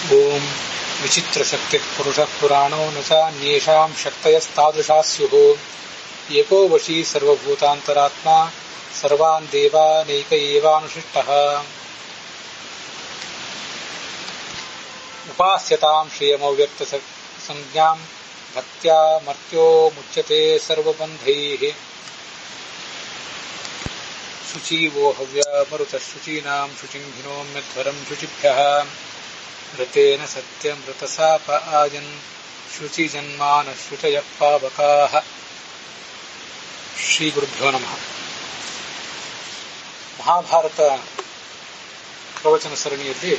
ಓಂ ವಿಚಿತ್ರ ಶಕ್ತಿ ಪುರುಷ ಪುರಾಣೋ ನ ಚ ನ್ಯೇಷಾಂ ಶಕ್ತಯಸ್ತಾದೃಶಾ ಸ್ಯುಃ ಏಕೋ ವಶೀ ಸರ್ವಭೂತಾಂತರಾತ್ಮ ಸರ್ವಾನ್ ದೇವಾನೈಕ ಏವಾನುಶಿಷ್ಟಃ ಉಪಾಸ್ಯತಾಂ ಶ್ರೇಯಮವ್ಯಕ್ತ ಸಂಜ್ಞಾಂ ಭಕ್ತ್ಯಾ ಮರ್ತ್ಯೋ ಮುಚ್ಯತೆ ಸರ್ವಬಂಧೈಃ ಶುಚೀವೋ ಹವ್ಯ ಮರುತಃ ಶುಚೀನಾಂ ಶುಚಿಂ ಭಿನೋಮ್ಯಧ್ವರಂ ಶುಚಿಭ್ಯಃ ಋತೇನ ಸತ್ಯಮೃತಸಾಪ ಆಯನ್ ಶುಚಿಜನ್ಮಾನ ಶುಚಯಃ ಪಾವಕಾಃ. ಶ್ರೀ ಗುರುಭ್ಯೋ ನಮಃ. ಮಹಾಭಾರತ ಪ್ರವಚನ ಸರಣಿಯಲ್ಲಿ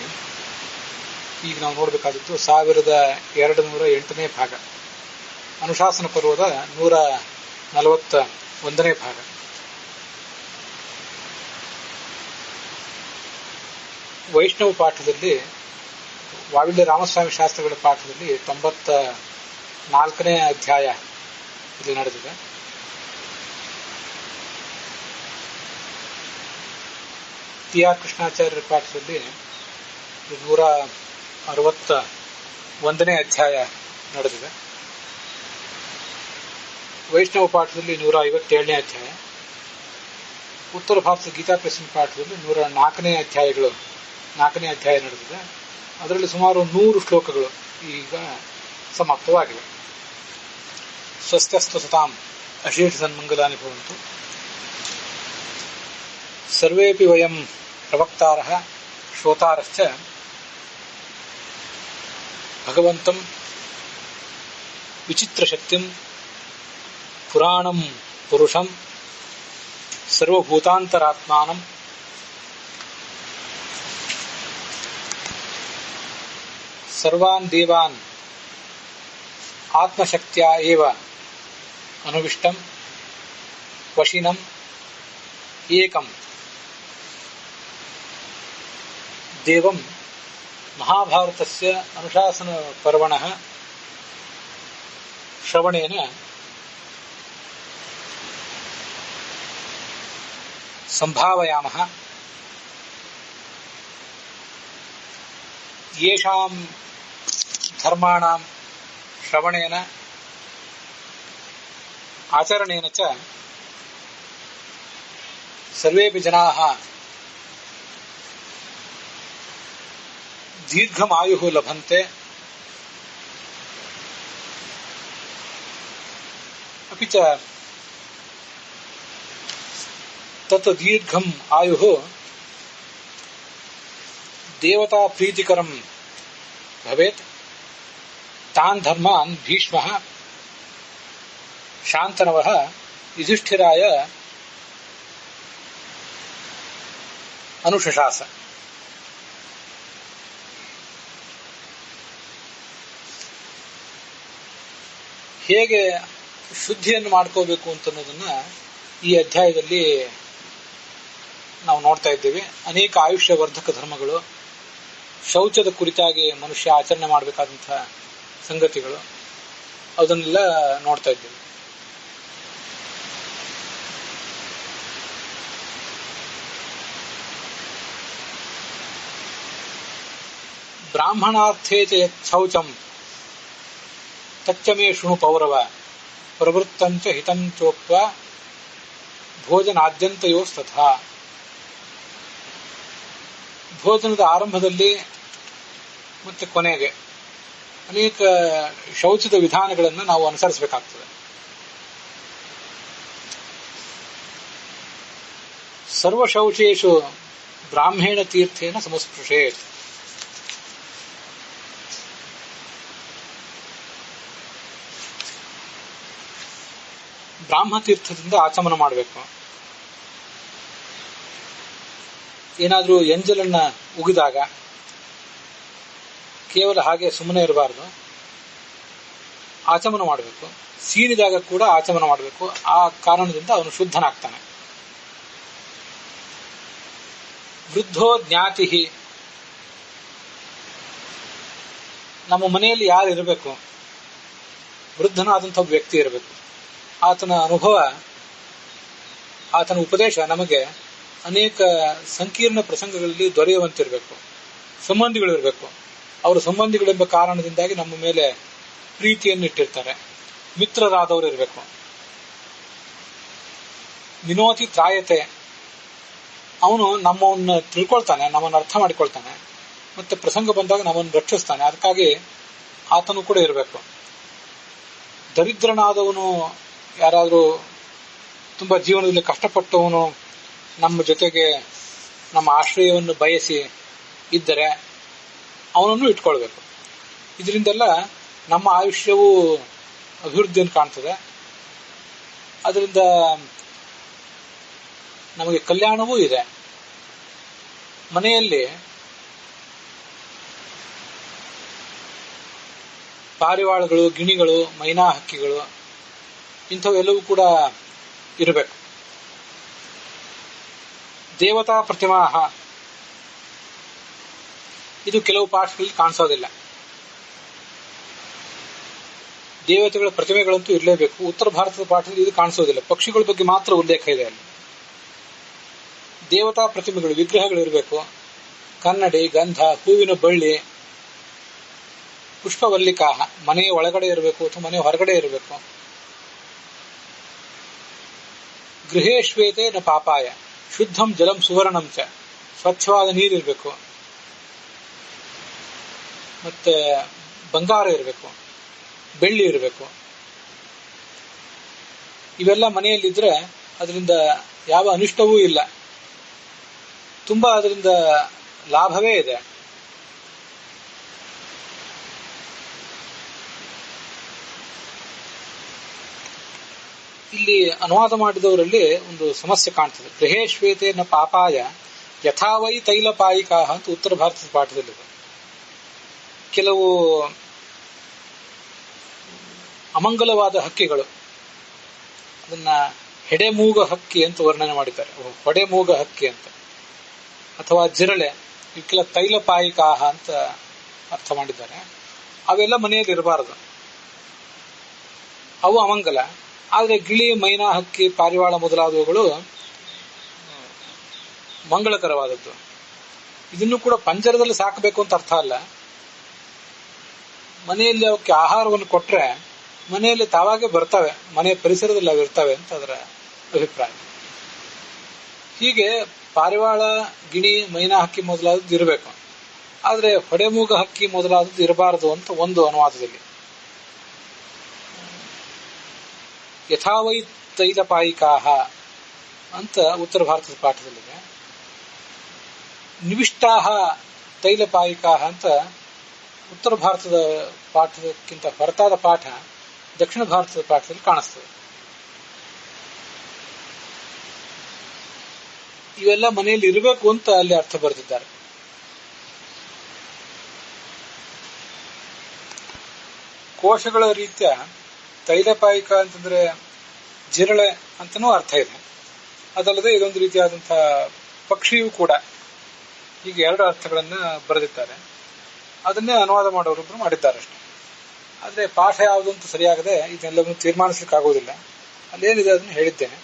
ಈಗ ನಾವು ನೋಡಬೇಕಾದದ್ದು 1208ನೇ ಭಾಗ, ಅನುಶಾಸನ ಪರ್ವದ 141ನೇ ಭಾಗ. ವೈಷ್ಣವ ಪಾಠದಲ್ಲಿ ವಾವಿಲ್ಯ ರಾಮಸ್ವಾಮಿ ಶಾಸ್ತ್ರಿಗಳ ಪಾಠದಲ್ಲಿ 94ನೇ ಅಧ್ಯಾಯ ಇಲ್ಲಿ ನಡೆದಿದೆ. ಟಿ ಆರ್ ಕೃಷ್ಣಾಚಾರ್ಯರ ಪಾಠದಲ್ಲಿ 161ನೇ ಅಧ್ಯಾಯ ನಡೆದಿದೆ. ವೈಷ್ಣವ ಪಾಠದಲ್ಲಿ 157ನೇ ಅಧ್ಯಾಯ. ಉತ್ತರ ಭಾರತದ ಗೀತಾ ಪ್ರೆಸ್ಸಿನ ಪಾಠದಲ್ಲಿ 104ನೇ ಅಧ್ಯಾಯ ನಡೆದಿದೆ. ಅದರಲ್ಲಿ ಸುಮಾರು 100 ಶ್ಲೋಕಗಳು ಈಗ ಸಮಾಪ್ತವಾಗಿವೆ. ಸ್ವಸ್ತ್ಯಸ್ತು ಸತಾಂ ಅಶೇಷ ಸನ್ಮಂಗಲಾನಿ ಭವಂತು. ಸರ್ವೇಪಿ ವಯಂ ಪ್ರವಕ್ತಾರಃ ಶ್ರೋತಾರಶ್ಚ ಭಗವಂತಂ ವಿಚಿತ್ರ ಶಕ್ತಿಂ ಪುರಾಣಂ ಪುರುಷಂ ಸರ್ವಭೂತಾಂತರಾತ್ಮಾನಂ ಸರ್ವಾನ್ ದೇವಾನ್ ಆತ್ಮಶಕ್ತ್ಯಾ ಏವ ಅನುವಿಷ್ಟಂ ವಶಿನಂ ಏಕಂ ದೇವಂ ಮಹಾಭಾರತಸ್ಯ ಅನುಶಾಸನ ಪರ್ವಣಃ ಶ್ರವಣೇನ ಸಂಭಾವಯಾಮಃ. ಯೇಷಾಂ ಧರ್ಮಾಣಾಂ ಶ್ರವಣೇನ ಆಚರಣೇನ ಚ ಸರ್ವೇಪಿ ಜನಾಃ ದೀರ್ಘಮಾಯುಃ ಲಭಂತೆ. ಅಪಿ ಚ ತತ್ ದೀರ್ಘಂ ಆಯುಃ ದೇವತಾ ಪ್ರೀತಿಕರಂ ಭವೇತ್. ತಾನ್ ಧರ್ಮಾನ್ ಭೀಷ್ಮಃ ಶಾಂತನವಃ ಯುಧಿಷ್ಠಿರಾಯ ಅನುಶಾಸ. ಹೇಗೆ ಶುದ್ಧಿಯನ್ನು ಮಾಡ್ಕೋಬೇಕು ಅಂತನ್ನೋದನ್ನ ಈ ಅಧ್ಯಾಯದಲ್ಲಿ ನಾವು ನೋಡ್ತಾ ಇದ್ದೇವೆ. ಅನೇಕ ಆಯುಷ್ಯ ವರ್ಧಕ ಧರ್ಮಗಳು, ಶೌಚದ ಕುರಿತಾಗಿ ಮನುಷ್ಯ ಆಚರಣೆ ಮಾಡಬೇಕಾದಂತಹ ಸಂಗತಿಗಳು, ಅದನ್ನೆಲ್ಲ ನೋಡ್ತಾ ಇದ್ದೇವೆ. ಬ್ರಾಹ್ಮಣಾರ್ಥೇ ಚ ಯತ್ ಶೌಚಂ ತಚ್ಚ ಮೇ ಶೃಣು ಪೌರವ ಪ್ರವೃತ್ತಂಚ ಹಿತಂ ಚೋಕ್ತ ಭೋಜನಾದ್ಯಂತಯೋಸ್ತಥಾ. ಭೋಜನದ ಆರಂಭದಲ್ಲಿ ಮತ್ತೆ ಕೊನೆಗೆ ಅನೇಕ ಶೌಚದ ವಿಧಾನಗಳನ್ನು ನಾವು ಅನುಸರಿಸಬೇಕಾಗ್ತದೆ. ಸರ್ವಶೌಚೇಷು ಬ್ರಾಹ್ಮೇಣ ತೀರ್ಥೇನ ಸಮಸ್ಪೃಶೇತ್. ಬ್ರಾಹ್ಮ ತೀರ್ಥದಿಂದ ಆಚಮನ ಮಾಡಬೇಕು. ಏನಾದರೂ ಎಂಜಲನ್ನ ಉಗಿದಾಗ ಕೇವಲ ಹಾಗೆ ಸುಮ್ಮನೆ ಇರಬಾರದು, ಆಚಮನ ಮಾಡಬೇಕು. ಸೀನಿದಾಗ ಕೂಡ ಆಚಮನ ಮಾಡಬೇಕು. ಆ ಕಾರಣದಿಂದ ಅವನು ಶುದ್ಧನಾಗ್ತಾನೆ. ವೃದ್ಧೋ ಜ್ಞಾತಿ, ನಮ್ಮ ಮನೆಯಲ್ಲಿ ಯಾರು ಇರಬೇಕು, ವೃದ್ಧನಾದಂಥ ವ್ಯಕ್ತಿ ಇರಬೇಕು. ಆತನ ಅನುಭವ, ಆತನ ಉಪದೇಶ ನಮಗೆ ಅನೇಕ ಸಂಕೀರ್ಣ ಪ್ರಸಂಗಗಳಲ್ಲಿ ದೊರೆಯುವಂತಿರಬೇಕು. ಸಂಬಂಧಿಗಳಿರಬೇಕು. ಅವರ ಸಂಬಂಧಿಗಳೆಂಬ ಕಾರಣದಿಂದಾಗಿ ನಮ್ಮ ಮೇಲೆ ಪ್ರೀತಿಯನ್ನು ಇಟ್ಟಿರ್ತಾರೆ. ಮಿತ್ರರಾದವರು ಇರಬೇಕು. ವಿನೋತಿ ತ್ರಾಯತೆ, ಅವನು ನಮ್ಮನ್ನು ತಿಳ್ಕೊಳ್ತಾನೆ, ನಮ್ಮನ್ನು ಅರ್ಥ ಮಾಡಿಕೊಳ್ತಾನೆ, ಮತ್ತೆ ಪ್ರಸಂಗ ಬಂದಾಗ ನಮ್ಮನ್ನು ರಕ್ಷಿಸ್ತಾನೆ. ಅದಕ್ಕಾಗಿ ಆತನು ಕೂಡ ಇರಬೇಕು. ದರಿದ್ರನಾದವನು, ಯಾರಾದರೂ ತುಂಬಾ ಜೀವನದಲ್ಲಿ ಕಷ್ಟಪಟ್ಟವನು ನಮ್ಮ ಜೊತೆಗೆ ನಮ್ಮ ಆಶ್ರಯವನ್ನು ಬಯಸಿ ಇದ್ದರೆ ಅವನನ್ನು ಇಟ್ಕೊಳ್ಬೇಕು. ಇದರಿಂದೆಲ್ಲ ನಮ್ಮ ಆಯುಷ್ಯವು ಅಭಿವೃದ್ಧಿಯನ್ನು ಕಾಣ್ತದೆ. ಅದರಿಂದ ನಮಗೆ ಕಲ್ಯಾಣವೂ ಇದೆ. ಮನೆಯಲ್ಲಿ ಪಾರಿವಾಳಗಳು, ಗಿಣಿಗಳು, ಮೈನಾ ಹಕ್ಕಿಗಳು ಇಂಥವೆಲ್ಲವೂ ಕೂಡ ಇರಬೇಕು. ದೇವತಾ ಪ್ರತಿಮಾ, ಇದು ಕೆಲವು ಪಾಠಗಳಲ್ಲಿ ಕಾಣಿಸೋದಿಲ್ಲ. ದೇವತೆಗಳ ಪ್ರತಿಮೆಗಳಂತೂ ಇರಲೇಬೇಕು. ಉತ್ತರ ಭಾರತದ ಪಾಠದಲ್ಲಿ ಇದು ಕಾಣಿಸೋದಿಲ್ಲ. ಪಕ್ಷಿಗಳ ಬಗ್ಗೆ ಮಾತ್ರ ಉಲ್ಲೇಖ ಇದೆ ಅಲ್ಲಿ. ದೇವತಾ ಪ್ರತಿಮೆಗಳು, ವಿಗ್ರಹಗಳು ಇರಬೇಕು. ಕನ್ನಡಿ, ಗಂಧ, ಹೂವಿನ ಬಳ್ಳಿ, ಪುಷ್ಪವಲ್ಲಿಕಾಹ ಮನೆಯ ಒಳಗಡೆ ಇರಬೇಕು ಅಥವಾ ಮನೆಯ ಹೊರಗಡೆ ಇರಬೇಕು. ಗೃಹೇ ಶ್ವೇತೆ ನ ಪಾಪಾಯ, ಶುದ್ಧಂ ಜಲಂ ಸುವರ್ಣಂ ಚ, ಸ್ವಚ್ಛವಾದ ನೀರಿರಬೇಕು. ಮತ್ತೆ ಬಂಗಾರ ಇರಬೇಕು, ಬೆಳ್ಳಿ ಇರಬೇಕು. ಇವೆಲ್ಲ ಮನೆಯಲ್ಲಿದ್ರೆ ಅದರಿಂದ ಯಾವ ಅನಿಷ್ಟವೂ ಇಲ್ಲ, ತುಂಬಾ ಅದರಿಂದ ಲಾಭವೇ ಇದೆ. ಇಲ್ಲಿ ಅನುವಾದ ಮಾಡಿದವರಲ್ಲಿ ಒಂದು ಸಮಸ್ಯೆ ಕಾಣ್ತದೆ. ಗೃಹೇ ಶ್ವೇತೆ ನ ಪಾಪಾಯ ಯಥಾವೈ ತೈಲಪಾಯಿಕಾ ಅಂತ ಉತ್ತರ ಭಾರತದ ಪಾಠದಲ್ಲಿದೆ. ಕೆಲವು ಅಮಂಗಲವಾದ ಹಕ್ಕಿಗಳು, ಅದನ್ನ ಹೆಡೆಮೂಗ ಹಕ್ಕಿ ಅಂತ ವರ್ಣನೆ ಮಾಡಿದ್ದಾರೆ. ಹೊಡೆಮೂಗ ಹಕ್ಕಿ ಅಂತ, ಅಥವಾ ಜಿರಳೆ, ಇವಕ್ಕೆಲ್ಲ ತೈಲಪಾಯಿಕಾಹ ಅಂತ ಅರ್ಥ ಮಾಡಿದ್ದಾರೆ. ಅವೆಲ್ಲ ಮನೆಯಲ್ಲಿ ಇರಬಾರದು, ಅವು ಅಮಂಗಲ. ಆದರೆ ಗಿಳಿ, ಮೈನಾ ಹಕ್ಕಿ, ಪಾರಿವಾಳ ಮೊದಲಾದವುಗಳು ಮಂಗಳಕರವಾದದ್ದು. ಇದನ್ನು ಕೂಡ ಪಂಜರದಲ್ಲಿ ಸಾಕಬೇಕು ಅಂತ ಅರ್ಥ ಅಲ್ಲ. ಮನೆಯಲ್ಲಿ ಅವಕ್ಕೆ ಆಹಾರವನ್ನು ಕೊಟ್ರೆ ಮನೆಯಲ್ಲಿ ತಾವಾಗೆ ಬರ್ತವೆ, ಮನೆಯ ಪರಿಸರದಲ್ಲಿ ಅವು ಇರ್ತವೆ ಅಂತ ಅದರ ಅಭಿಪ್ರಾಯ. ಹೀಗೆ ಪಾರಿವಾಳ, ಗಿಣಿ, ಮೈನಾ ಹಕ್ಕಿ ಮೊದಲಾದದ್ದು ಇರಬೇಕು. ಆದರೆ ಹೊಡೆಮೂಗ ಹಕ್ಕಿ ಮೊದಲಾದದ್ದು ಇರಬಾರದು ಅಂತ ಒಂದು ಅನುವಾದದಲ್ಲಿ. ಯಥಾವೈ ತೈಲಪಾಯಿಕಾಹ ಅಂತ ಉತ್ತರ ಭಾರತದ ಪಾಠದಲ್ಲಿದೆ. ನಿವಿಷ್ಟಾಹ ತೈಲಪಾಯಿಕಾಹ ಅಂತ ಉತ್ತರ ಭಾರತದ ಪಾಠಕ್ಕಿಂತ ಹೊರತಾದ ಪಾಠ ದಕ್ಷಿಣ ಭಾರತದ ಪಾಠದಲ್ಲಿ ಕಾಣಿಸ್ತದೆ. ಇವೆಲ್ಲ ಮನೆಯಲ್ಲಿ ಇರಬೇಕು ಅಂತ ಅಲ್ಲಿ ಅರ್ಥ ಬರೆದಿದ್ದಾರೆ. ಕೋಶಗಳ ರೀತ್ಯ ತೈಲಪಾಯಿಕ ಅಂತಂದ್ರೆ ಜಿರಳೆ ಅಂತನೂ ಅರ್ಥ ಇದೆ. ಅದಲ್ಲದೆ ಇದೊಂದು ರೀತಿಯಾದಂತಹ ಪಕ್ಷಿಯೂ ಕೂಡ. ಹೀಗೆ ಎರಡು ಅರ್ಥಗಳನ್ನ ಬರೆದಿದ್ದಾರೆ. ಅದನ್ನೇ ಅನುವಾದ ಮಾಡೋರೊಬ್ರು ಮಾಡಿದ್ದಾರೆ ಅಷ್ಟೇ. ಆದರೆ ಪಾಠ ಯಾವುದು ಅಂತ ಸರಿಯಾಗದೆ ಇದನ್ನೆಲ್ಲವನ್ನು ತೀರ್ಮಾನಿಸಲಿಕ್ಕಾಗೋದಿಲ್ಲ. ಅಲ್ಲೇನಿದೆ ಅದನ್ನು ಹೇಳಿದ್ದೇನೆ.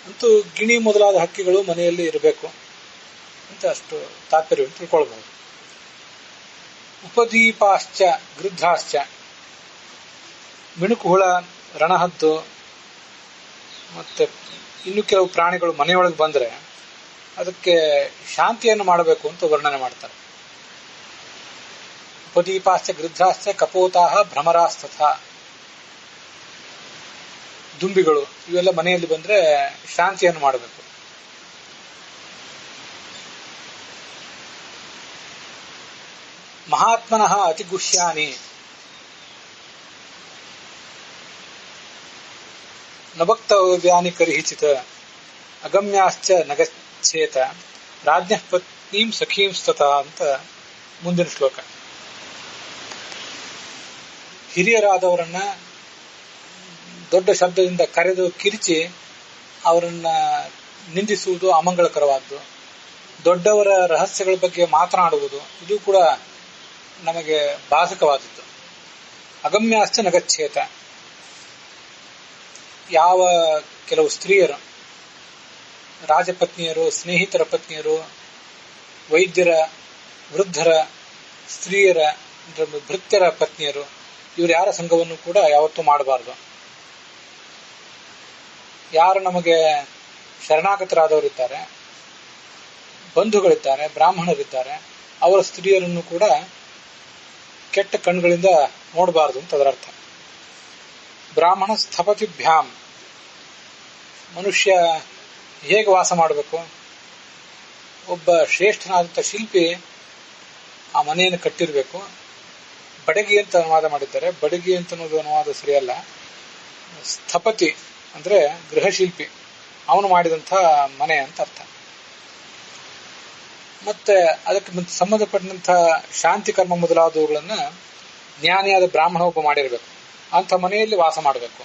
ಅಂತೂ ಗಿಣಿ ಮೊದಲಾದ ಹಕ್ಕಿಗಳು ಮನೆಯಲ್ಲಿ ಇರಬೇಕು ಅಂತ ಅಷ್ಟು ತಾತ್ಪರ್ಯವನ್ನು ತಿಳ್ಕೊಳ್ಬಹುದು. ಉಪದೀಪಾಶ್ಚ ಗೃದ್ಧಾಶ್ಚ, ಮಿಣುಕು ಹುಳ, ರಣಹದ್ದು ಮತ್ತೆ ಇನ್ನು ಕೆಲವು ಪ್ರಾಣಿಗಳು ಮನೆಯೊಳಗೆ ಬಂದ್ರೆ ಅದಕ್ಕೆ ಶಾಂತಿಯನ್ನು ಮಾಡಬೇಕು ಅಂತ ವರ್ಣನೆ ಮಾಡ್ತಾರೆ. ಉಪದೀಪಾಶ್ಚ ಗೃದ್ಧಾಶ್ಚ ಕಪೋತಾಹ ಭ್ರಮರಾಸ್ತಥಾ, ದುಂಬಿಗಳು ಇವೆಲ್ಲ ಮನೆಯಲ್ಲಿ ಬಂದ್ರೆ ಶಾಂತಿಯನ್ನು ಮಾಡಬೇಕು. ಮಹಾತ್ಮನಃ ಅತಿಗುಹ್ಯಾನಿ ನಭಕ್ತವ್ಯಾನಿ ಕರಿಹಿಚಿತ ಅಗಮ್ಯಾಶ್ಚ ನಗಚ್ಛೇತ ರಾಜ್ಞ ಪತ್ನೀಂ ಸಖೀಂ ಸ್ತತ ಅಂತ ಮುಂದಿನ ಶ್ಲೋಕ. ಹಿರಿಯರಾದವರನ್ನ ದೊಡ್ಡ ಶಬ್ದದಿಂದ ಕರೆದು ಕಿರಿಚಿ ಅವರನ್ನ ನಿಂದಿಸುವುದು ಅಮಂಗಳಕರವಾದ್ದು. ದೊಡ್ಡವರ ರಹಸ್ಯಗಳ ಬಗ್ಗೆ ಮಾತನಾಡುವುದು ಇದು ಕೂಡ ನಮಗೆ ಬಾಧಕವಾದದ್ದು. ಅಗಮ್ಯಾಶ್ಚ ನಗಚ್ಛೇತ, ಯಾವ ಕೆಲವು ಸ್ತ್ರೀಯರು, ರಾಜಪತ್ನಿಯರು, ಸ್ನೇಹಿತರ ಪತ್ನಿಯರು, ವೈದ್ಯರ, ವೃದ್ಧರ, ಸ್ತ್ರೀಯರ ಭೃತ್ಯರ ಪತ್ನಿಯರು ಇವರು ಯಾರ ಸಂಘವನ್ನು ಕೂಡ ಯಾವತ್ತೂ ಮಾಡಬಾರದು. ಯಾರು ನಮಗೆ ಶರಣಾಗತರಾದವರಿದ್ದಾರೆ, ಬಂಧುಗಳಿದ್ದಾರೆ, ಬ್ರಾಹ್ಮಣರಿದ್ದಾರೆ, ಅವರ ಸ್ತ್ರೀಯರನ್ನು ಕೂಡ ಕೆಟ್ಟ ಕಣ್ಣುಗಳಿಂದ ನೋಡಬಾರದು ಅಂತ ಅದರ ಅರ್ಥ. ಬ್ರಾಹ್ಮಣ ಸ್ಥಪತಿಭ್ಯಾಂ, ಮನುಷ್ಯ ಹೇಗೆ ವಾಸ ಮಾಡಬೇಕು? ಒಬ್ಬ ಶ್ರೇಷ್ಠನಾದಂಥ ಶಿಲ್ಪಿ ಆ ಮನೆಯನ್ನು ಕಟ್ಟಿರಬೇಕು. ಬಡಗಿ ಅಂತ ಅನುವಾದ ಮಾಡಿದ್ದಾರೆ. ಬಡಗಿ ಅಂತ ಅನ್ನೋದು ಅನುವಾದ ಸರಿಯಲ್ಲ. ಸ್ಥಪತಿ ಅಂದ್ರೆ ಗೃಹಶಿಲ್ಪಿ, ಅವನು ಮಾಡಿದಂಥ ಮನೆ ಅಂತ ಅರ್ಥ. ಮತ್ತೆ ಅದಕ್ಕೆ ಸಂಬಂಧಪಟ್ಟಂತ ಶಾಂತಿ ಕರ್ಮ ಮೊದಲಾದವುಗಳನ್ನ ಜ್ಞಾನಿಯಾದ ಬ್ರಾಹ್ಮಣ ಒಬ್ಬ ಮಾಡಿರಬೇಕು. ಅಂಥ ಮನೆಯಲ್ಲಿ ವಾಸ ಮಾಡಬೇಕು.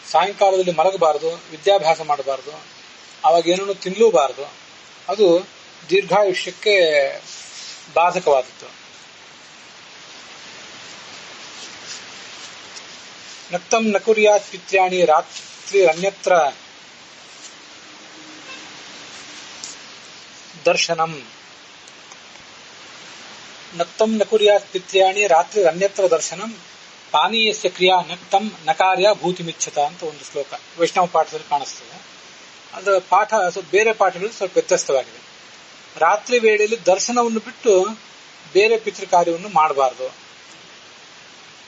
ಸಾಯಂಕಾಲದಲ್ಲಿ ಮಲಗಬಾರದು, ವಿದ್ಯಾಭ್ಯಾಸ ಮಾಡಬಾರದು, ಅವಾಗ ಏನನ್ನು ತಿನ್ನಲೂಬಾರದು. ಅದು ದೀರ್ಘಾಯುಷ್ಯಕ್ಕೆ ಬಾಧಕವಾದದ್ದು. ನಕ್ತಂ ನಕುರ್ಯಾತ್ ಪಿತ್ರ್ಯಾಣಿ ರಾತ್ರಿ ಅನ್ಯತ್ರ ದರ್ಶನಂ. ನಕ್ತಂ ನಕುರ್ಯಾತ್ ಪಿತ್ರ್ಯಾಣಿ ರಾತ್ರಿ ಅನ್ಯತ್ರ ದರ್ಶನಂ ಪಾನೀಯಸ್ಯ ಕ್ರಿಯಾ ನಕ್ತಂ ನಕಾರ್ಯ ಭೂತಿಮಿಚ್ಛತ ಅಂತ ಒಂದು ಶ್ಲೋಕ ವೈಷ್ಣವ ಪಾಠದಲ್ಲಿ ಕಾಣಿಸ್ತದೆ. ಅದರ ಪಾಠ ಬೇರೆ ಪಾಠಗಳು ಸ್ವಲ್ಪ ವ್ಯತ್ಯಸ್ತವಾಗಿದೆ. ರಾತ್ರಿ ವೇಳೆಯಲ್ಲಿ ದರ್ಶನವನ್ನು ಬಿಟ್ಟು ಬೇರೆ ಪಿತೃ ಕಾರ್ಯವನ್ನು ಮಾಡಬಾರದು.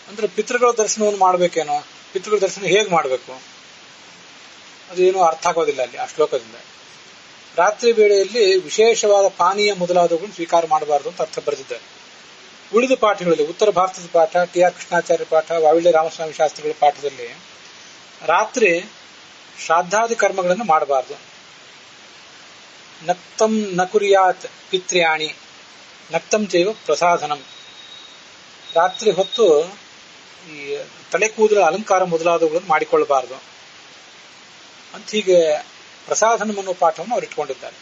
ಅಂದ್ರೆ ಪಿತೃಗಳ ದರ್ಶನವನ್ನು ಮಾಡಬೇಕೇನೋ, ಪಿತೃಗಳ ದರ್ಶನ ಹೇಗೆ ಮಾಡಬೇಕು ಅದೇನೋ ಅರ್ಥ ಆಗೋದಿಲ್ಲ ಅಲ್ಲಿ ಆ ಶ್ಲೋಕದಿಂದ. ರಾತ್ರಿ ವೇಳೆಯಲ್ಲಿ ವಿಶೇಷವಾದ ಪಾನೀಯ ಮೊದಲಾದವುಗಳನ್ನು ಸ್ವೀಕಾರ ಮಾಡಬಾರದು ಅಂತ ಅರ್ಥ ಬರೆದಿದ್ದಾರೆ. ಉಳಿದ ಪಾಠಗಳಲ್ಲಿ ಉತ್ತರ ಭಾರತದ ಪಾಠ, ಟಿ ಆರ್ ಕೃಷ್ಣಾಚಾರ್ಯ ಪಾಠ, ವಾವಿಳ್ಯ ರಾಮಸ್ವಾಮಿ ಶಾಸ್ತ್ರಿಗಳ ಪಾಠದಲ್ಲಿ ರಾತ್ರಿ ಶ್ರಾದ್ದಾದಿ ಕರ್ಮಗಳನ್ನು ಮಾಡಬಾರದು. ನಕ್ತಂ ನಕುರ್ಯಾತ್ ಪಿತ್ರ್ಯಾಣಿ ನಕ್ತಂ ಚೈವ ಪ್ರಸಾಧನಂ. ರಾತ್ರಿ ಹೊತ್ತು ಈ ತಲೆ ಕೂದಲ ಅಲಂಕಾರ ಮೊದಲಾದವುಗಳನ್ನು ಮಾಡಿಕೊಳ್ಳಬಾರದು ಅಂತ ಹೀಗೆ ಪ್ರಸಾಧನಂ ಅನ್ನೋ ಪಾಠವನ್ನು ಅವರು ಇಟ್ಕೊಂಡಿದ್ದಾರೆ.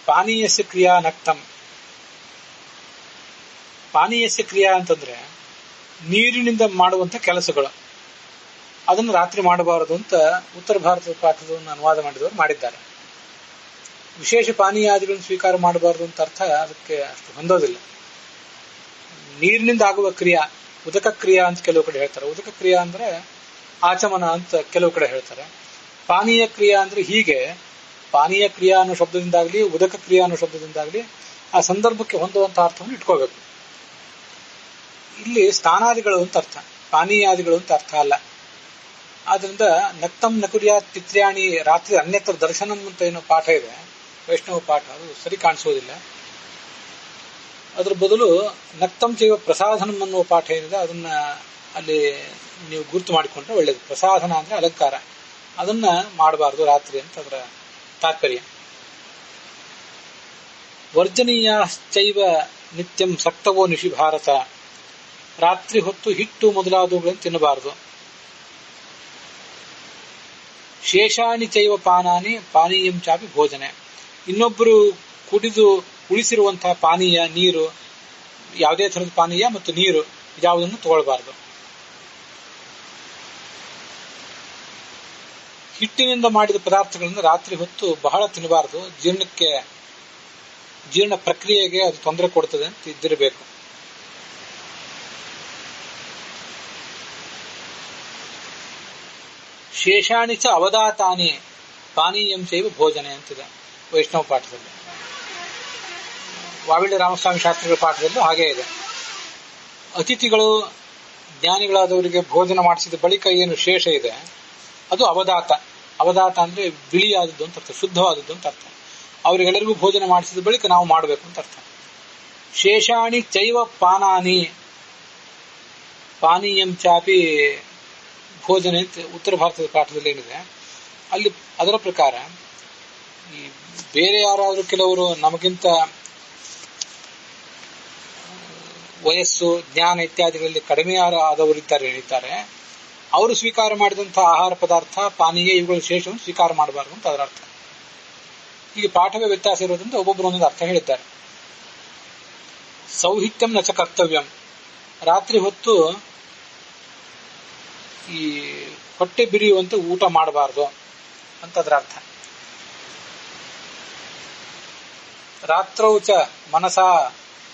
ಪಾನೀಯಸ್ಯ ಕ್ರಿಯಾ ನಕ್ತಂ. ಪಾನೀಯಸ್ಯ ಕ್ರಿಯಾ ಅಂತಂದ್ರೆ ನೀರಿನಿಂದ ಮಾಡುವಂತ ಕೆಲಸಗಳು, ಅದನ್ನು ರಾತ್ರಿ ಮಾಡಬಾರದು ಅಂತ ಉತ್ತರ ಭಾರತದ ಪಾಠವನ್ನು ಅನುವಾದ ಮಾಡಿದವರು ಮಾಡಿದ್ದಾರೆ. ವಿಶೇಷ ಪಾನೀಯಾದಿಗಳನ್ನು ಸ್ವೀಕಾರ ಮಾಡಬಾರದು ಅಂತ ಅರ್ಥ ಅದಕ್ಕೆ ಅಷ್ಟು ಹೊಂದೋದಿಲ್ಲ. ನೀರಿನಿಂದ ಆಗುವ ಕ್ರಿಯಾ ಉದಕ ಕ್ರಿಯಾ ಅಂತ ಕೆಲವು ಕಡೆ ಹೇಳ್ತಾರೆ. ಉದಕ ಕ್ರಿಯಾ ಅಂದ್ರೆ ಆಚಮನ ಅಂತ ಕೆಲವು ಕಡೆ ಹೇಳ್ತಾರೆ. ಪಾನೀಯ ಕ್ರಿಯಾ ಅಂದ್ರೆ ಹೀಗೆ ಪಾನೀಯ ಕ್ರಿಯಾ ಅನ್ನೋ ಶಬ್ದದಿಂದಾಗ್ಲಿ ಉದಕ ಕ್ರಿಯಾ ಅನ್ನೋ ಶಬ್ದದಿಂದಾಗ್ಲಿ ಆ ಸಂದರ್ಭಕ್ಕೆ ಹೊಂದುವಂತಹ ಅರ್ಥವನ್ನು ಇಟ್ಕೋಬೇಕು. ಇಲ್ಲಿ ಸ್ನಾನಾದಿಗಳು ಅಂತ ಅರ್ಥ, ಪಾನೀಯಾದಿಗಳು ಅಂತ ಅರ್ಥ ಅಲ್ಲ. ಆದ್ರಿಂದ ನಕ್ತಂ ನಕುರ್ಯಾತ್ ಪಿತ್ರ್ಯಾಣಿ ರಾತ್ರಿ ಅನ್ಯತ್ರ ದರ್ಶನಂ ಅಂತ ಏನೋ ಪಾಠ ಇದೆ, ವೈಷ್ಣವ ಪಾಠ, ಅದು ಸರಿ ಕಾಣಿಸೋದಿಲ್ಲ. ಅದ್ರ ಬದಲು ನಕ್ತಂ ಚೈವ ಪ್ರಸಾಧನಂ ಅನ್ನುವ ಪಾಠ ಏನಿದೆ ಅದನ್ನ ಅಲ್ಲಿ ನೀವು ಗುರುತು ಮಾಡಿಕೊಂಡ್ರೆ ಒಳ್ಳೇದು. ಪ್ರಸಾಧನ ಅಂದ್ರೆ ಅಲಂಕಾರ, ಅದನ್ನ ಮಾಡಬಾರದು ರಾತ್ರಿ ಅಂತ ಅದರ ತಾತ್ಪರ್ಯ. ವರ್ಜನೀಯಶ್ಚೈವ ನಿತ್ಯಂ ಸಕ್ತವೋ ನಿಶಿ ಭಾರತ. ರಾತ್ರಿ ಹೊತ್ತು ಹಿಟ್ಟು ಮೊದಲಾದವುಗಳನ್ನು ತಿನ್ನಬಾರದು. ಶೇಷಾಣಿ ಚೈವ ಪಾನಾನಿ ಪಾನೀಯಂ ಚಾಪಿ ಭೋಜನೆ. ಇನ್ನೊಬ್ಬರು ಕುಡಿದು ಉಳಿಸಿರುವಂತಹ ಪಾನೀಯ, ನೀರು, ಯಾವುದೇ ತರಹದ ಪಾನೀಯ ಮತ್ತು ನೀರು ಯಾವುದನ್ನು ತಗೊಳ್ಬಾರದು. ಹಿಟ್ಟಿನಿಂದ ಮಾಡಿದ ಪದಾರ್ಥಗಳನ್ನು ರಾತ್ರಿ ಹೊತ್ತು ಬಹಳ ತಿನ್ನಬಾರದು. ಜೀರ್ಣ ಪ್ರಕ್ರಿಯೆಗೆ ಅದು ತೊಂದರೆ ಕೊಡುತ್ತದೆ ಅಂತ ಇದ್ದಿರಬೇಕು. ಶೇಷಾಣಿ ಚ ಅವಧಾತಾನಿ ಪಾನೀಯಂ ಚೈವ ಭೋಜನೆ ಅಂತಿದೆ ವೈಷ್ಣವ ಪಾಠದಲ್ಲಿ. ವಾವಿಳ್ಯ ರಾಮಸ್ವಾಮಿ ಶಾಸ್ತ್ರಿಗಳ ಪಾಠದಲ್ಲೂ ಹಾಗೇ ಇದೆ. ಅತಿಥಿಗಳು ಜ್ಞಾನಿಗಳಾದವರಿಗೆ ಭೋಜನ ಮಾಡಿಸಿದ ಬಳಿಕ ಏನು ಶೇಷ ಇದೆ ಅದು ಅವಧಾತ. ಅವಧಾತ ಅಂದ್ರೆ ಬಿಳಿಯಾದದ್ದು ಅಂತ ಅರ್ಥ, ಶುದ್ಧವಾದದ್ದು ಅಂತ ಅರ್ಥ. ಅವರಿಗೆಲ್ಲರಿಗೂ ಭೋಜನ ಮಾಡಿಸಿದ ಬಳಿಕ ನಾವು ಮಾಡಬೇಕು ಅಂತ ಅರ್ಥ. ಶೇಷಾಣಿ ಚೈವ ಪಾನಾನಿ ಪಾನೀಯಂ ಚಾಪಿ ಭೋಜನೆ ಅಂತ ಉತ್ತರ ಭಾರತದ ಪಾಠದಲ್ಲಿ ಏನಿದೆ ಅಲ್ಲಿ ಅದರ ಪ್ರಕಾರ ಈ ಬೇರೆ ಯಾರಾದರೂ ಕೆಲವರು ನಮಗಿಂತ ವಯಸ್ಸು, ಜ್ಞಾನ ಇತ್ಯಾದಿಗಳಲ್ಲಿ ಕಡಿಮೆ ಆದವರಿದ್ದಾರೆ, ಅವರು ಸ್ವೀಕಾರ ಮಾಡಿದಂತಹ ಆಹಾರ ಪದಾರ್ಥ, ಪಾನೀಯ ಇವುಗಳ ಶೇಷವನ್ನು ಸ್ವೀಕಾರ ಮಾಡಬಾರದು ಅಂತ ಅದರ ಅರ್ಥ. ಹೀಗೆ ಪಾಠವೇ ವ್ಯತ್ಯಾಸ ಇರೋದ್ರಿಂದ ಒಬ್ಬೊಬ್ಬರು ಒಂದೊಂದು ಅರ್ಥ ಹೇಳಿದ್ದಾರೆ. ಸೌಹಿತ್ಯಂ ನಚ ಕರ್ತವ್ಯಂ. ರಾತ್ರಿ ಹೊತ್ತು ಈ ಹೊಟ್ಟೆ ಬಿರಿಯುವಂತೆ ಊಟ ಮಾಡಬಾರದು ಅಂತ ಅದರ ಅರ್ಥ. ರಾತ್ರೌ ಚ ಮನಸಾ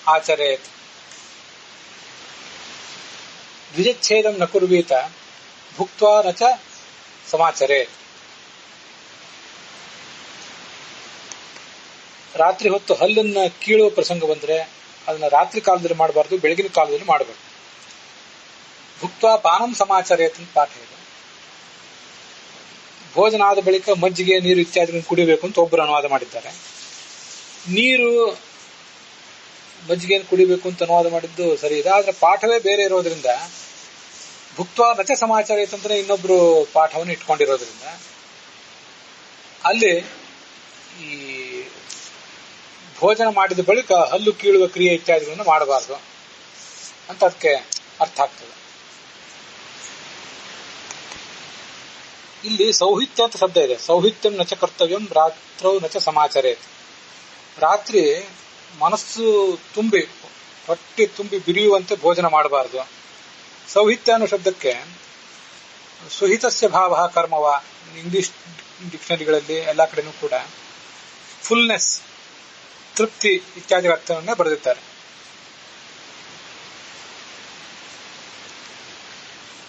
ಆಚರೇತ್. ದ್ವಿಜಚ್ಛೇದಂ ನ ಕುರ್ವೀತ ಭುಕ್ತ್ವಾ ನ ಚ ಸಮಾಚರೆ. ರಾತ್ರಿ ಹೊತ್ತು ಹಲ್ಲನ್ನ ಕೀಳುವ ಪ್ರಸಂಗ ಬಂದ್ರೆ ಅದನ್ನ ರಾತ್ರಿ ಕಾಲದಲ್ಲಿ ಮಾಡಬಾರ್ದು, ಬೆಳಗಿನ ಕಾಲದಲ್ಲಿ ಮಾಡಬೇಕು. ಭುಕ್ತ್ವಾ ಪಾನಂ ಸಮಾಚರೆ ಅಂತ ಪಾಠ ಇದೆ. ಭೋಜನ ಆದ ಬಳಿಕ ಮಜ್ಜಿಗೆ, ನೀರು ಇತ್ಯಾದಿಗಳನ್ನು ಕುಡಿಬೇಕು ಅಂತ ಒಬ್ಬರು ಅನುವಾದ ಮಾಡಿದ್ದಾರೆ. ನೀರು ಮಜ್ಜಿಗೆಯನ್ನು ಕುಡಿಬೇಕು ಅಂತ ಅನುವಾದ ಮಾಡಿದ್ದು ಸರಿ ಇದೆ, ಆದ್ರೆ ಪಾಠವೇ ಬೇರೆ ಇರೋದ್ರಿಂದ ಭುಕ್ತ್ವಾ ನಚ ಸಮಾಚಾರ ಅಂತಂದ್ರೆ ಇನ್ನೊಬ್ರು ಪಾಠವನ್ನು ಇಟ್ಕೊಂಡಿರೋದ್ರಿಂದ ಅಲ್ಲಿ ಈ ಭೋಜನ ಮಾಡಿದ ಬಳಿಕ ಹಲ್ಲು ಕೀಳುವ ಕ್ರಿಯೆ ಇತ್ಯಾದಿಗಳನ್ನು ಮಾಡಬಾರದು ಅಂತ ಅದಕ್ಕೆ ಅರ್ಥ ಆಗ್ತದೆ. ಇಲ್ಲಿ ಸೌಹಿತ್ಯ ಅಂತ ಶಬ್ದ ಇದೆ. ಸೌಹಿತ್ಯಂ ನಚ ಕರ್ತವ್ಯಂ ರಾತ್ರೌ ನಚ ಸಮಾಚರೆ. ರಾತ್ರಿ ಮನಸ್ಸು ತುಂಬಿ ಹೊಟ್ಟೆ ತುಂಬಿ ಬಿರಿಯುವಂತೆ ಭೋಜನ ಮಾಡಬಾರದು. ಸೌಹಿತ್ಯ ಅನ್ನೋ ಶಬ್ದಕ್ಕೆ ಸುಹಿತಸ್ಯ ಭಾವ ಕರ್ಮವ, ಇಂಗ್ಲಿಷ್ ಡಿಕ್ಷನರಿಗಳಲ್ಲಿ ಎಲ್ಲಾ ಕಡೆನೂ ಕೂಡ ಫುಲ್ನೆಸ್, ತೃಪ್ತಿ ಇತ್ಯಾದಿ ಅರ್ಥವನ್ನೇ ಬರೆದಿದ್ದಾರೆ.